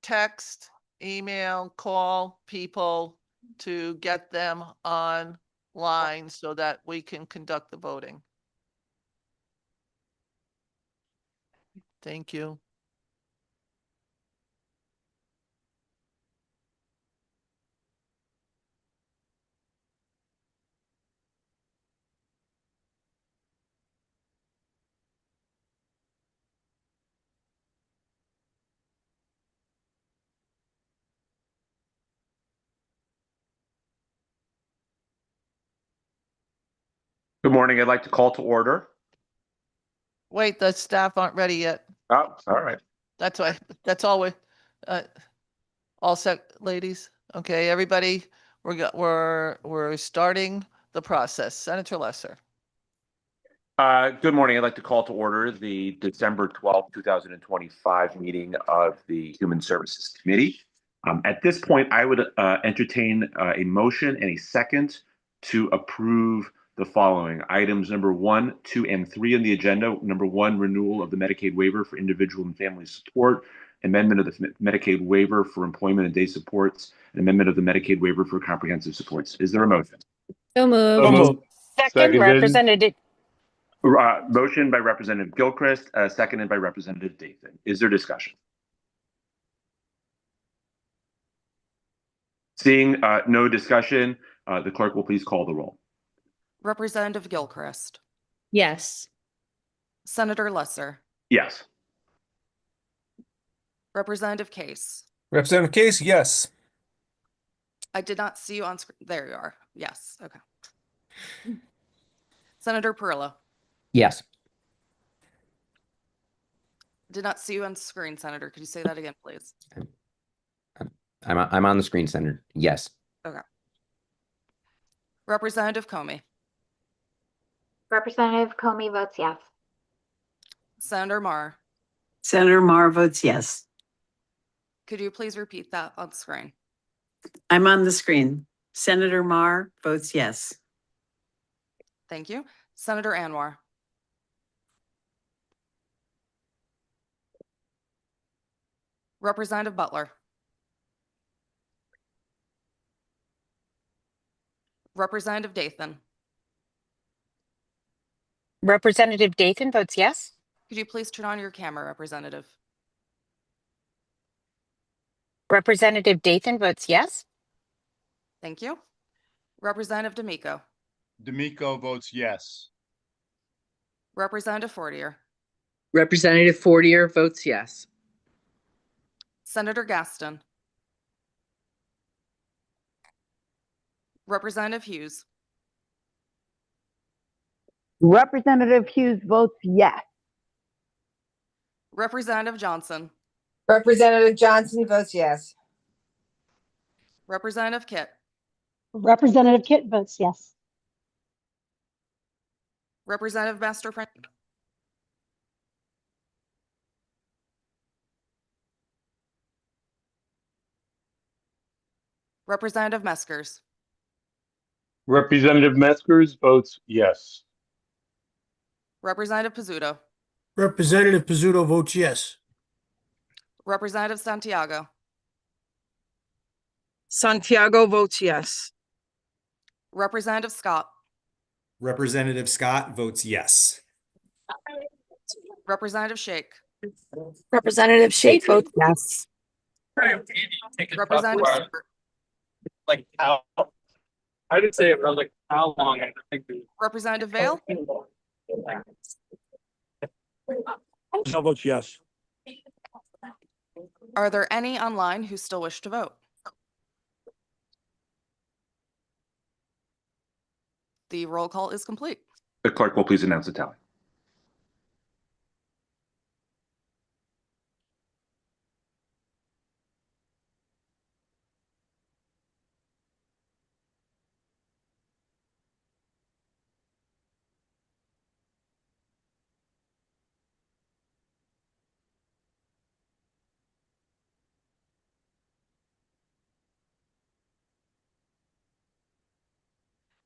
text, email, call people to get them online so that we can conduct the voting. Thank you. Good morning. I'd like to call to order. Wait, the staff aren't ready yet. Oh, all right. That's why, that's all we, all set, ladies. Okay, everybody, we're starting the process. Senator Lesser. Good morning. I'd like to call to order the December 12th, 2025 meeting of the Human Services Committee. At this point, I would entertain a motion and a second to approve the following items: number 1, 2, and 3 on the agenda. Number 1, renewal of the Medicaid waiver for individual and family support, amendment of the Medicaid waiver for employment and day supports, and amendment of the Medicaid waiver for comprehensive supports. Is there a motion? So moved. So moved. Second, Seconded. Representative. Motion by Representative Gilchrist, seconded by Representative Dathan. Is there discussion? Seeing no discussion, the clerk will please call the roll. Representative Gilchrist, Yes. Senator Lesser, Yes. Representative Case. Representative Case, yes. I did not see you on screen. There you are. Yes. Okay. Senator Perillo. Yes. Did not see you on screen, Senator. Could you say that again, please? I'm on the screen, Senator. Yes. Okay. Representative Comey. Representative Comey votes yes. Senator Marr. Senator Marr votes yes. Could you please repeat that on screen? I'm on the screen. Senator Marr votes yes. Thank you. Senator Anwar. Representative Butler. Representative Dathan. Representative Dathan votes yes. Could you please turn on your camera, Representative? Representative Dathan votes yes. Thank you. Representative D'Amico. D'Amico votes yes. Representative Fortier. Representative Fortier votes yes. Senator Gaston. Representative Hughes. Representative Hughes votes yes. Representative Johnson. Representative Johnson votes yes. Representative Kitt. Representative Kitt votes yes. Representative Master Frank. Representative Meskers. Representative Meskers votes yes. Representative Pizzuto. Representative Pizzuto votes yes. Representative Santiago. Santiago votes yes. Representative Scott. Representative Scott votes yes. Representative Shake. Representative Shake votes yes. Representative Stewart. Like out. I didn't say it, but I was like, how long? I think. Representative Vale, Michelle votes yes. are there any online who still wish to vote? The roll call is complete. The clerk will please announce the tally.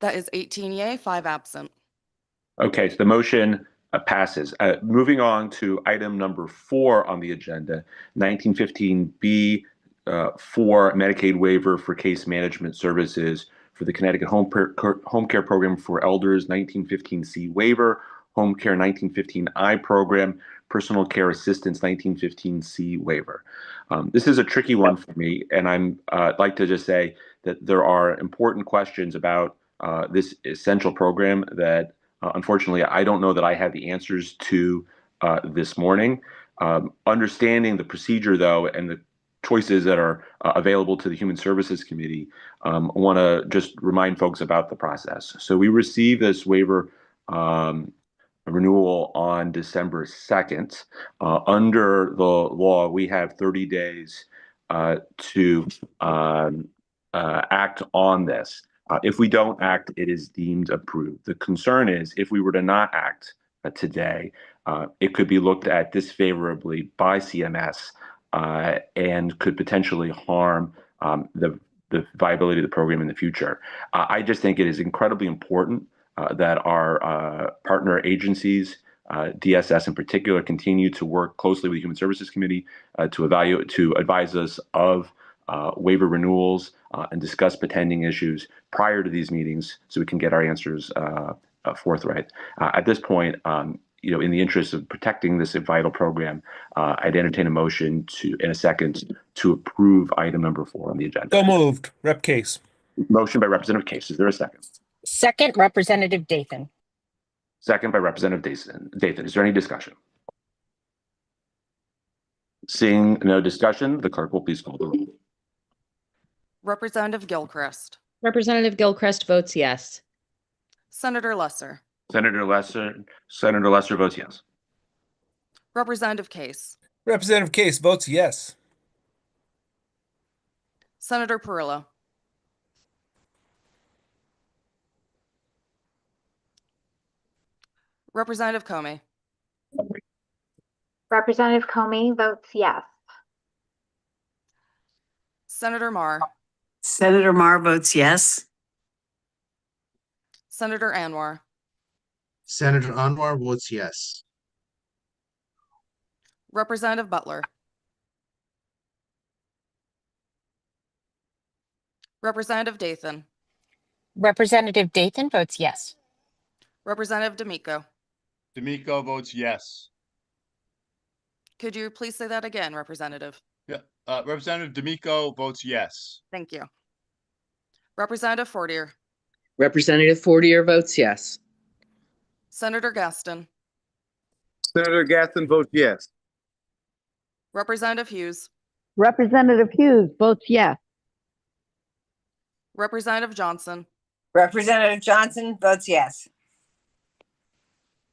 That is 18 yay, 5 absent. Okay, so the motion passes. Moving on to item number 4 on the agenda, 1915B for Medicaid waiver for case management services for the Connecticut Home Care Program for Elders, 1915C waiver, Home Care 1915I program, Personal Care Assistance 1915C waiver. This is a tricky one for me, and I'd like to just say that there are important questions about this essential program that unfortunately, I don't know that I have the answers to this morning. Understanding the procedure, though, and the choices that are available to the Human Services Committee, I want to just remind folks about the process. So we received this waiver renewal on December 2nd. Under the law, we have 30 days to act on this. If we don't act, it is deemed approved. The concern is if we were to not act today, it could be looked at disfavorably by CMS and could potentially harm the viability of the program in the future. I just think it is incredibly important that our partner agencies, DSS in particular, continue to work closely with the Human Services Committee to advise us of waiver renewals and discuss pending issues prior to these meetings so we can get our answers forthright. At this point, in the interest of protecting this vital program, I'd entertain a motion in a second to approve item number 4 on the agenda. So moved. Rep Case. Motion by Representative Case. Is there a second? Second, Representative Dathan. Second by Representative Dathan. Is there any discussion? Seeing no discussion, the clerk will please call the roll. Representative Gilchrist, Representative Gilchrist votes yes. Senator Lesser, Senator Lesser votes yes. Representative Case, Representative Case votes yes. Senator Perillo, Representative Comey, Representative Comey votes yes. Senator Marr, Senator Marr votes yes. Senator Anwar, Senator Anwar votes yes. Representative Butler, Representative Dathan, Representative Dathan votes yes. Representative D'Amico. D'Amico votes yes. Could you please say that again, Representative? Yeah, Representative D'Amico votes yes. Thank you. Representative Fortier, Representative Fortier votes yes. Senator Gaston, Senator Gaston votes yes. Representative Hughes, Representative Hughes votes yes. Representative Johnson. Representative Johnson votes yes.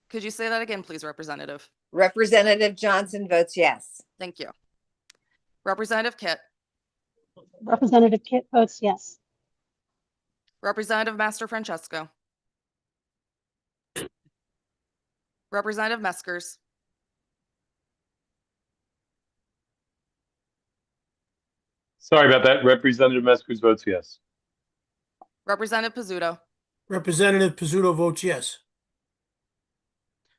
Could you say that again, please, Representative? Representative Johnson votes yes. Thank you. Representative Kitt, Representative Kitt votes yes. Representative Master Francesco, Representative Meskers, Sorry about that. Representative Meskers votes yes. Representative Pizzuto, Representative Pizzuto votes yes.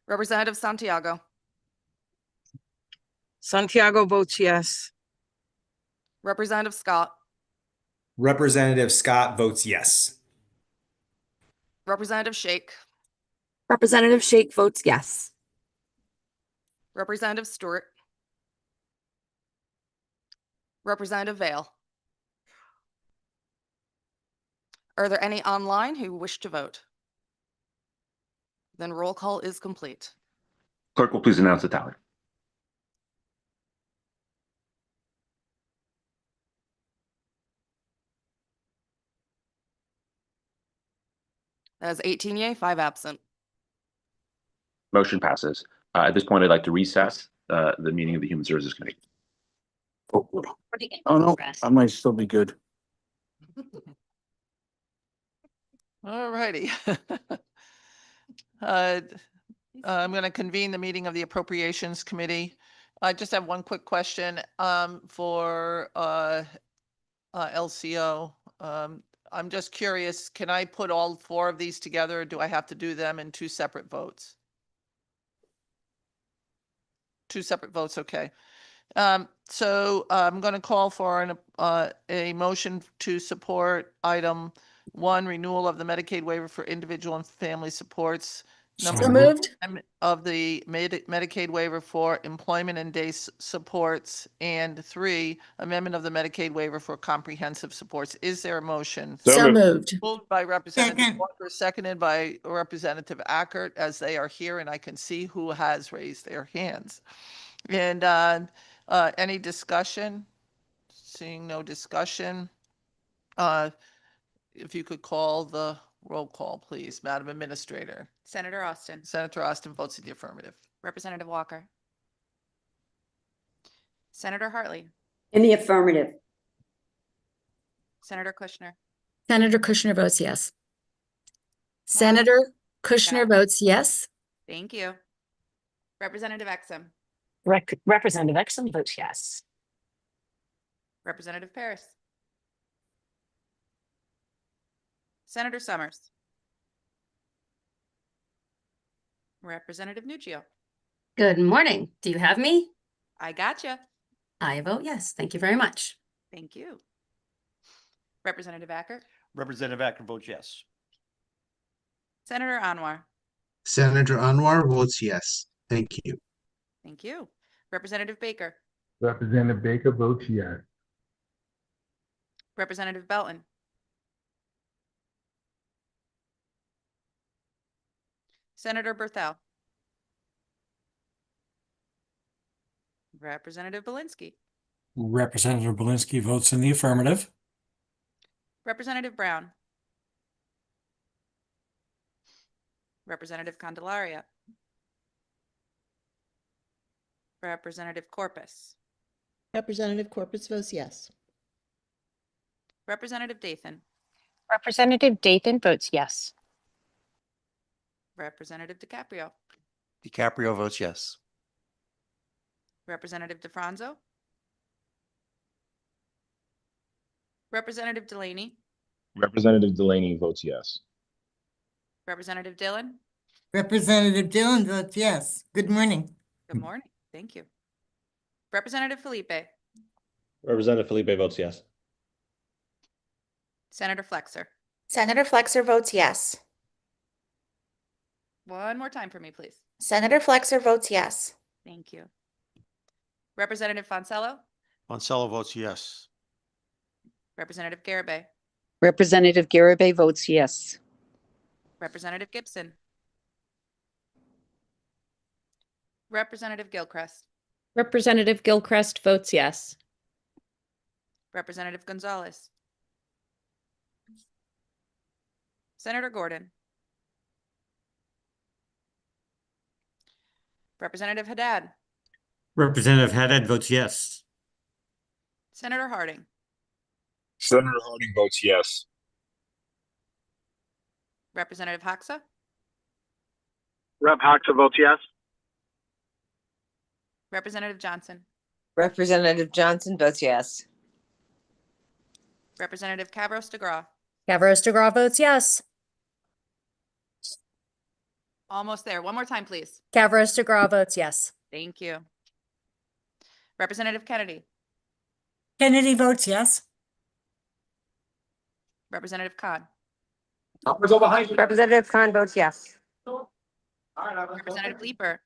Representative Santiago, Santiago votes yes. Representative Scott, Representative Scott votes yes. Representative Shake, Representative Shake votes yes. Representative Stewart, Representative Vale. Are there any online who wish to vote? Then roll call is complete. Clerk will please announce the tally. That is 18 yea, 5 absent. Motion passes. At this point, I'd like to recess the meeting of the Human Services Committee. Oh no, I might still be good. All righty. I'm going to convene the meeting of the Appropriations Committee. I just have one quick question for LCO. I'm just curious, can I put all 4 of these together, or do I have to do them in 2 separate votes? 2 separate votes, okay. So I'm going to call for a motion to support item 1, renewal of the Medicaid waiver for individual and family supports. So moved. Of the Medicaid waiver for employment and day supports, and 3, amendment of the Medicaid waiver for comprehensive supports. Is there a motion? So moved. Moved by Representative Walker, seconded by Representative Ackert, as they are here and I can see who has raised their hands. And any discussion? Seeing no discussion. If you could call the roll call, please, Madam Administrator. Senator Austin. Senator Austin votes in the affirmative. Representative Walker. Senator Hartley. In the affirmative. Senator Kushner. Senator Kushner votes yes. Senator Kushner votes yes. Thank you. Representative Exum. Representative Exum votes yes. Representative Paris. Senator Summers. Representative Nuccio. Good morning. Do you have me? I gotcha. I vote yes. Thank you very much. Thank you. Representative Ackert. Representative Acker votes yes. Senator Anwar. Senator Anwar votes yes. Thank you. Thank you. Representative Baker. Representative Baker votes yes. Representative Belton. Senator Berthel. Representative Belinsky. Representative Belinsky votes in the affirmative. Representative Brown. Representative Candelaria. Representative Corpus. Representative Corpus votes yes. Representative Dathan. Representative Dathan votes yes. Representative DiCaprio. DiCaprio votes yes. Representative DeFranzo. Representative Delaney. Representative Delaney votes yes. Representative Dillon. Representative Dillon votes yes. Good morning. Good morning. Thank you. Representative Felipe. Representative Felipe votes yes. Senator Flexer. Senator Flexer votes yes. One more time for me, please. Senator Flexer votes yes. Thank you. Representative Fonsello. Moncello votes yes. Representative Garibay. Representative Garibay votes yes. Representative Gibson. Representative Gilchrist. Representative Gilchrist votes yes. Representative Gonzalez. Senator Gordon. Representative Haddad. Representative Haddad votes yes. Senator Harding. Senator Harding votes yes. Representative Hoxa. Rep Hoxa votes yes. Representative Johnson. Representative Johnson votes yes. Representative Cavros DeGraw. Cavros DeGraw votes yes. Almost there. One more time, please. Cavros DeGraw votes yes. Thank you. Representative Kennedy. Kennedy votes yes. Representative Khan. Representative Khan votes yes. Representative Leeper.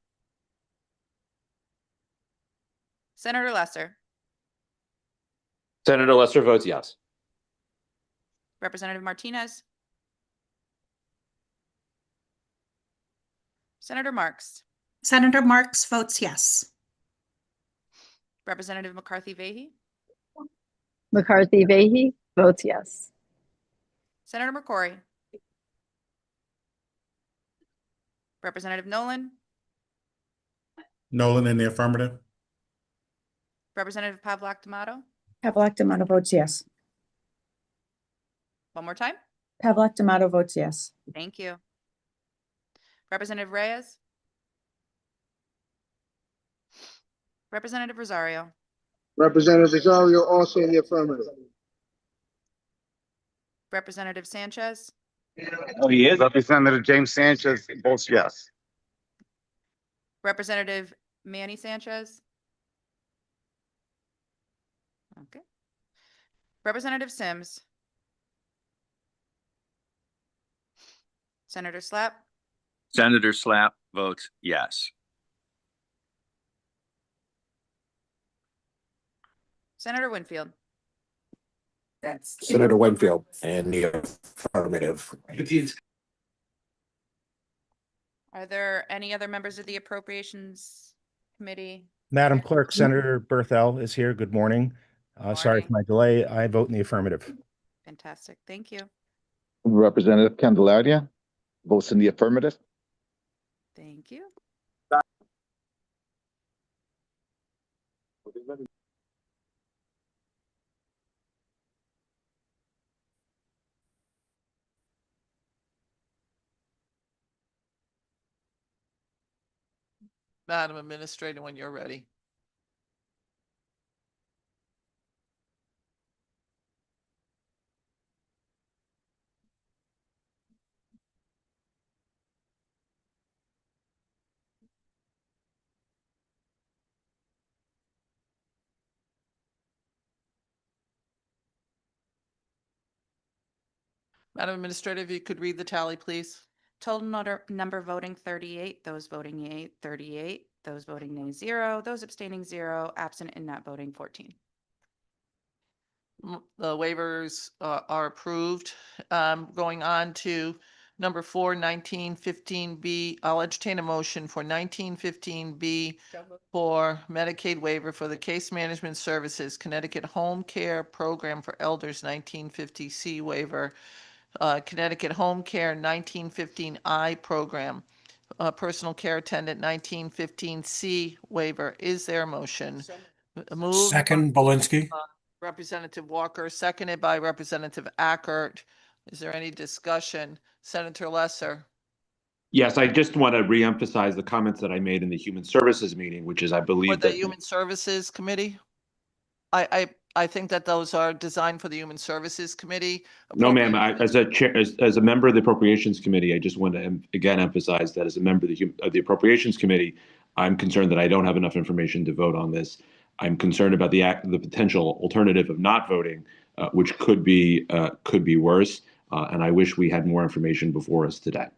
Senator Lesser. Senator Lesser votes yes. Representative Martinez. Senator Marks. Senator Marks votes yes. Representative McCarthy Vahey. McCarthy Vahey votes yes. Senator McCrory. Representative Nolan. Nolan in the affirmative. Representative Pavlak D'Amato. Pavlak D'Amato votes yes. One more time. Pavlak D'Amato votes yes. Thank you. Representative Reyes. Representative Rosario. Representative Rosario also in the affirmative. Representative Sanchez. Oh, he is. Representative James Sanchez votes yes. Representative Manny Sanchez. Okay. Representative Sims. Senator Slapp. Senator Slapp votes yes. Senator Winfield. That's Senator Winfield in the affirmative. Are there any other members of the Appropriations Committee? Madam Clerk, Senator Berthel is here. Good morning. Sorry for my delay. I vote in the affirmative. Fantastic. Thank you. Representative Candelaria votes in the affirmative. Thank you. Madam Administrator, when you're ready. Madam Administrator, if you could read the tally, please. Total number voting 38, those voting yea 38, those voting nay 0, those abstaining 0, absent and not voting 14. The waivers are approved. Going on to number 4, 1915B. I'll entertain a motion for 1915B for Medicaid waiver for the Case Management Services Connecticut Home Care Program for Elders 1950C waiver. Connecticut Home Care 1915I program, Personal Care Attendant 1915C waiver. Is there a motion? Moved. Second, Belinsky. Representative Walker, seconded by Representative Ackert. Is there any discussion? Senator Lesser. Yes, I just want to reemphasize the comments that I made in the Human Services meeting, which is I For believe the that Human Services Committee? I think that those are designed for the Human Services Committee. no, ma'am. As a chair, as a member of the Appropriations Committee, I just want to again emphasize that as a member of the Appropriations Committee, I'm concerned that I don't have enough information to vote on this. I'm concerned about the potential alternative of not voting, which could be worse. And I wish we had more information before us today.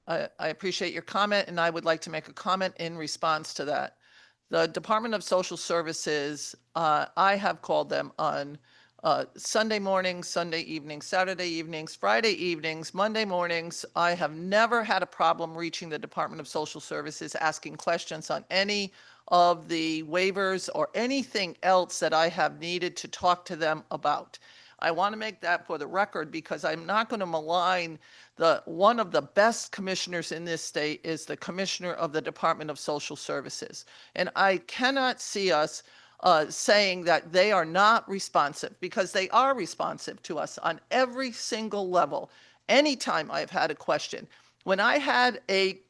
I appreciate your comment, and I would like to make a comment in response to that. The Department of Social Services, I have called them on Sunday mornings, Sunday evenings, Saturday evenings, Friday evenings, Monday mornings. I have never had a problem reaching the Department of Social Services, asking questions on any of the waivers or anything else that I have needed to talk to them about. I want to make that for the record because I'm not going to malign one of the best commissioners in this state is the commissioner of the Department of Social Services. And I cannot see us saying that they are not responsive, because they are responsive to us on every single level. Anytime I've had a question, when I had a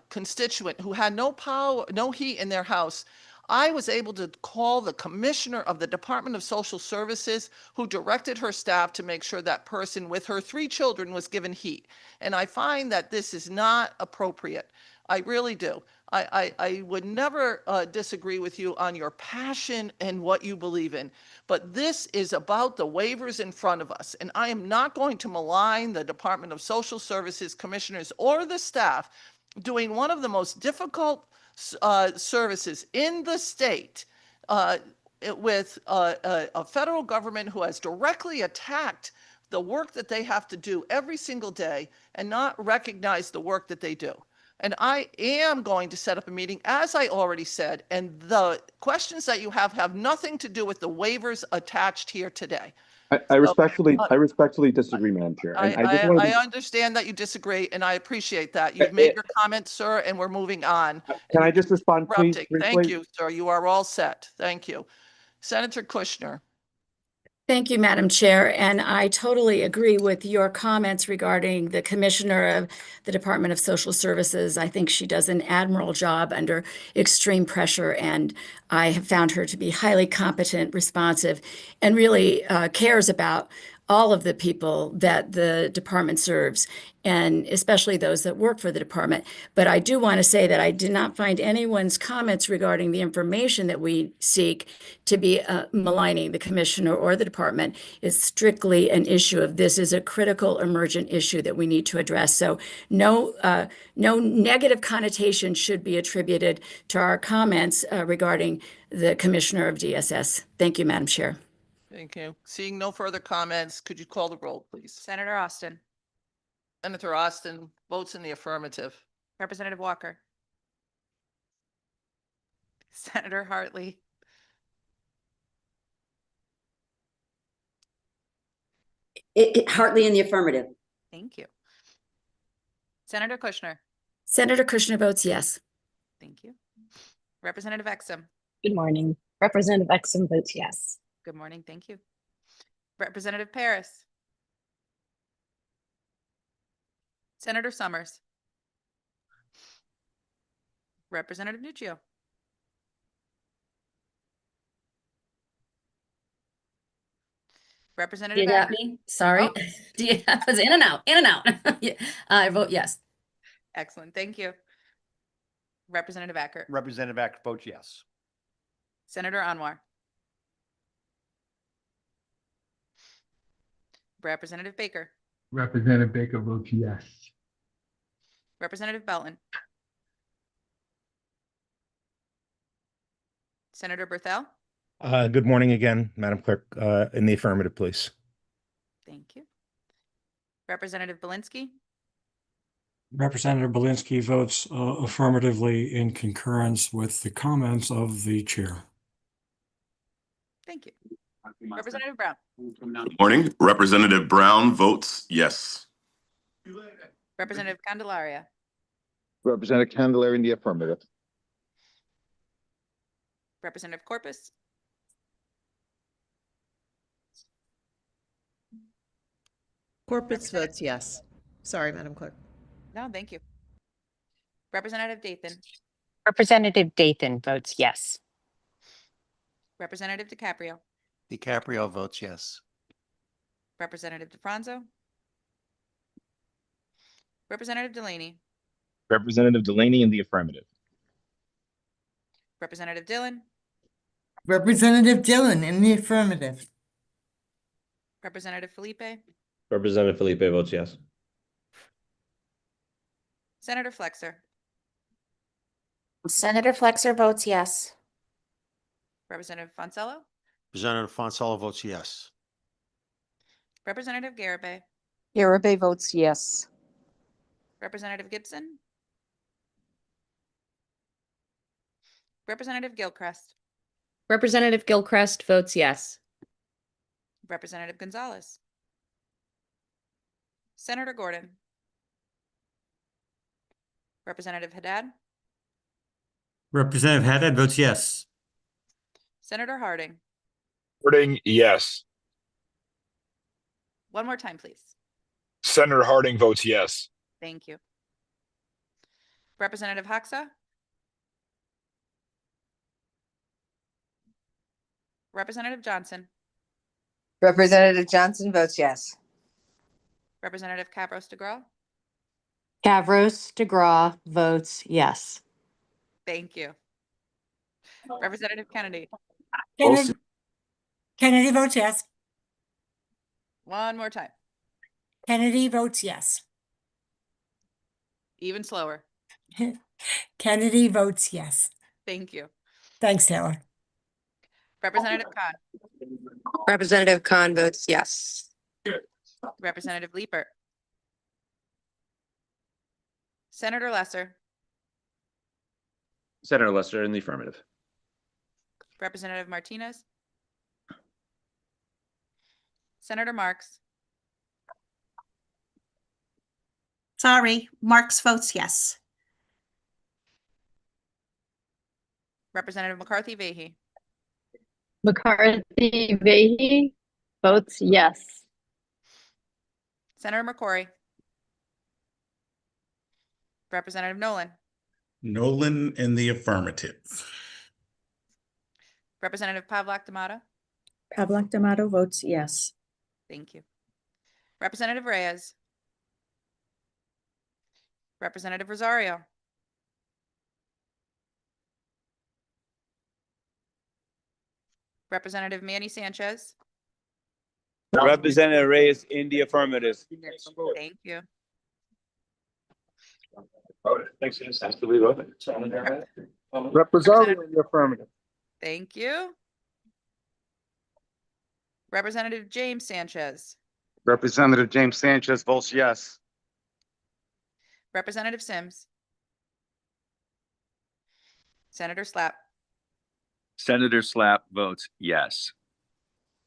constituent who had no power, no heat in their house, I was able to call the commissioner of the Department of Social Services, who directed her staff to make sure that person with her 3 children was given heat. And I find that this is not appropriate. I really do. I would never disagree with you on your passion and what you believe in, but this is about the waivers in front of us. And I am not going to malign the Department of Social Services commissioners or the staff doing one of the most difficult services in the state with a federal government who has directly attacked the work that they have to do every single day and not recognize the work that they do. And I am going to set up a meeting, as I already said, and the questions that you have nothing to do with the waivers attached here today. I respectfully disagree, Madam Chair. And I just want I to understand that you disagree, and I appreciate that. You've made your comments, sir, and we're moving on. Can I just respond, please, Interrupting. Thank briefly? you, sir. You are all set. Thank you. Senator Kushner. Thank you, Madam Chair, and I totally agree with your comments regarding the Commissioner of the Department of Social Services. I think she does an admirable job under extreme pressure, and I have found her to be highly competent, responsive, and really cares about all of the people that the department serves, and especially those that work for the department. But I do want to say that I did not find anyone's comments regarding the information that we seek to be maligning the commissioner or the department. It's strictly an issue of this is a critical emergent issue that we need to address. So no negative connotation should be attributed to our comments regarding the commissioner of DSS. Thank you, Madam Chair. Thank you. Seeing no further comments, could you call the roll, please? Senator Austin, Senator Austin votes in the affirmative. Representative Walker, Senator Hartley, Hartley in the affirmative. thank you. Senator Kushner, Senator Kushner votes yes. thank you. Representative Exum, Good morning. Representative Exum votes yes. good morning, thank you. Representative Paris, Senator Summers, Representative Nuccio, Representative You got Acker. me? Sorry. Oh. I was in and out, in and out. Yeah, I vote yes. Excellent, thank you. Representative Acker, Representative Acker votes yes. Senator Anwar, Representative Baker, Representative Baker votes yes. Representative Belton, Senator Berthel, Good morning again, Madam Clerk. In the affirmative, please. thank you. Representative Belinsky, Representative Belinsky votes affirmatively in concurrence with the comments of the chair. thank you. Representative Brown, Good morning. Representative Brown votes yes. Representative Candelaria, Representative Candelaria in the affirmative. Representative Corpus, Corpus votes yes. Sorry, Madam Clerk. no, thank you. Representative Dathan, Representative Dathan votes yes. Representative DiCaprio, DiCaprio votes yes. Representative DeFranco, Representative Delaney, Representative Delaney in the affirmative. Representative Dillon, Representative Dillon in the affirmative. Representative Felipe, Representative Felipe votes yes. Senator Flexer, Senator Flexer votes yes. Representative Fonsello, Representative Fonsallo votes yes. Representative Garibay, Garibay votes yes. Representative Gibson, Representative Gilchrist, Representative Gilchrist votes yes. Representative Gonzalez, Senator Gordon, Representative Haddad, Representative Haddad votes yes. Senator Harding. Harding, yes. One more time, please. Senator Harding votes yes. Thank you. Representative Hoxa, Representative Johnson, Representative Johnson votes yes. Representative Cavros DeGraw. Cavros DeGraw votes yes. Thank you. Representative Kennedy. Kennedy votes yes. One more time. Kennedy votes yes. Even slower. Kennedy votes yes. Thank you. Thanks, Taylor. Representative Khan, Representative Khan votes yes. Representative Leeper, Senator Lesser, Senator Lester in the affirmative. Representative Martinez, Senator Marks, Sorry, Marks votes yes. Representative McCarthy Vahey, McCarthy Vahey votes yes. Senator McCrory, Representative Nolan, Nolan in the affirmative. Representative Pavlak Damata. Pavlak D'Amato votes yes. Thank you. Representative Reyes, Representative Rosario, Representative Manny Sanchez. Representative Reyes in the affirmative. Thank you. Representative in the affirmative. Thank you. Representative James Sanchez, Representative James Sanchez votes yes. Representative Sims, Senator Slapp, Senator Slapp votes yes.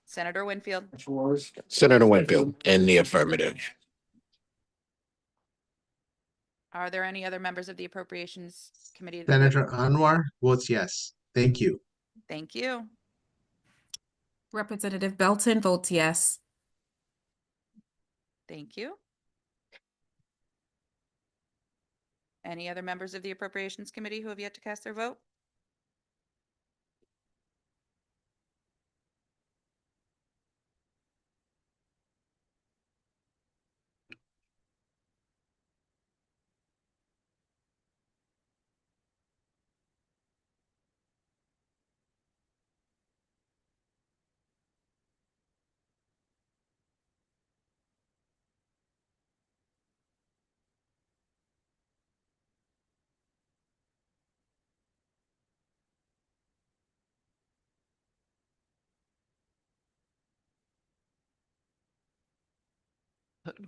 Senator Winfield, Senator Winfield in the affirmative. are there any other members of the Appropriations Committee? Senator Anwar votes yes. Thank you. Thank you. Representative Belton votes yes. Thank you. Any other members of the Appropriations Committee who have yet to cast their vote?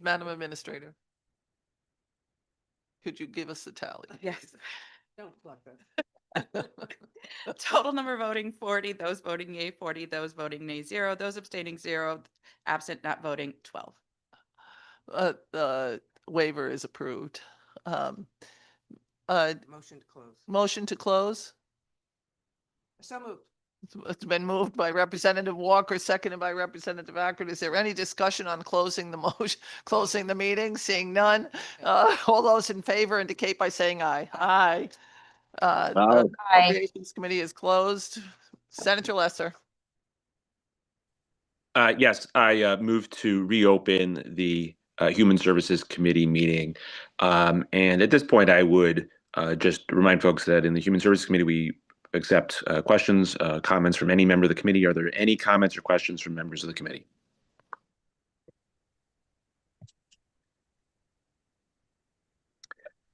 Madam Administrator, could you give us the tally? Yes. Don't plug that. Total number voting 40, those voting yea 40, those voting nay 0, those abstaining 0, absent not voting 12. The waiver is approved. Motion to close. Motion to close. So moved. It's been moved by Representative Walker, seconded by Representative Ackert. Is there any discussion on closing the motion, closing the meeting? Seeing none. All those in favor indicate by saying aye. Aye. The Appropriations Committee is closed. Senator Lesser. Yes, I move to reopen the Human Services Committee meeting. And at this point, I would just remind folks that in the Human Services Committee, we accept questions, comments from any member of the committee. Are there any comments or questions from members of the committee?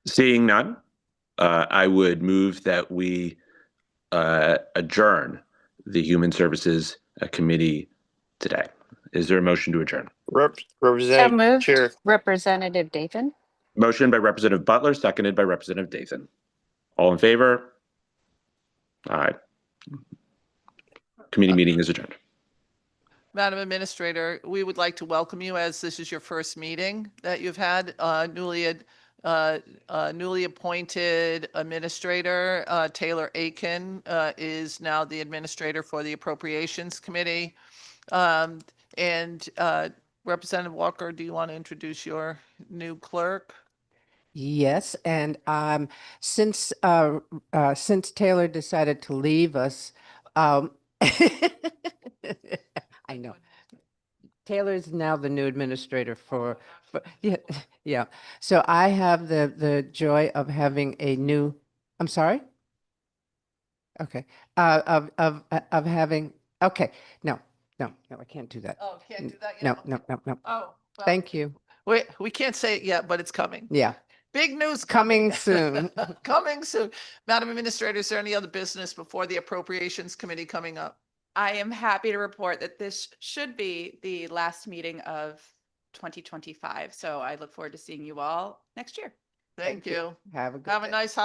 Seeing none, I would move that we adjourn the Human Services Committee today. Is there a motion to adjourn? Representative Chair. Representative Dathan. Motion by Representative Butler, seconded by Representative Dathan. All in favor? Aye. Committee meeting is adjourned. Madam Administrator, we would like to welcome you as this is your first meeting that you've had. Newly appointed administrator, Taylor Aiken, is now the administrator for the Appropriations Committee. Representative Walker, do you want to introduce your new clerk? Yes, and since Taylor decided to leave us, I know. Taylor is now the new administrator for yeah. So I have the joy of having a new, I'm sorry? Okay. Of having, okay. No, I can't do that. Oh, can't do that No, yet? no. Oh, well, Thank you. we can't say it yet, but it's coming. Yeah. Big news Coming soon. coming soon. Madam Administrator, is there any other business before the Appropriations Committee coming up? I am happy to report that this should be the last meeting of 2025. So I look forward to seeing you all next year. Thank you. Have a good Have a day. nice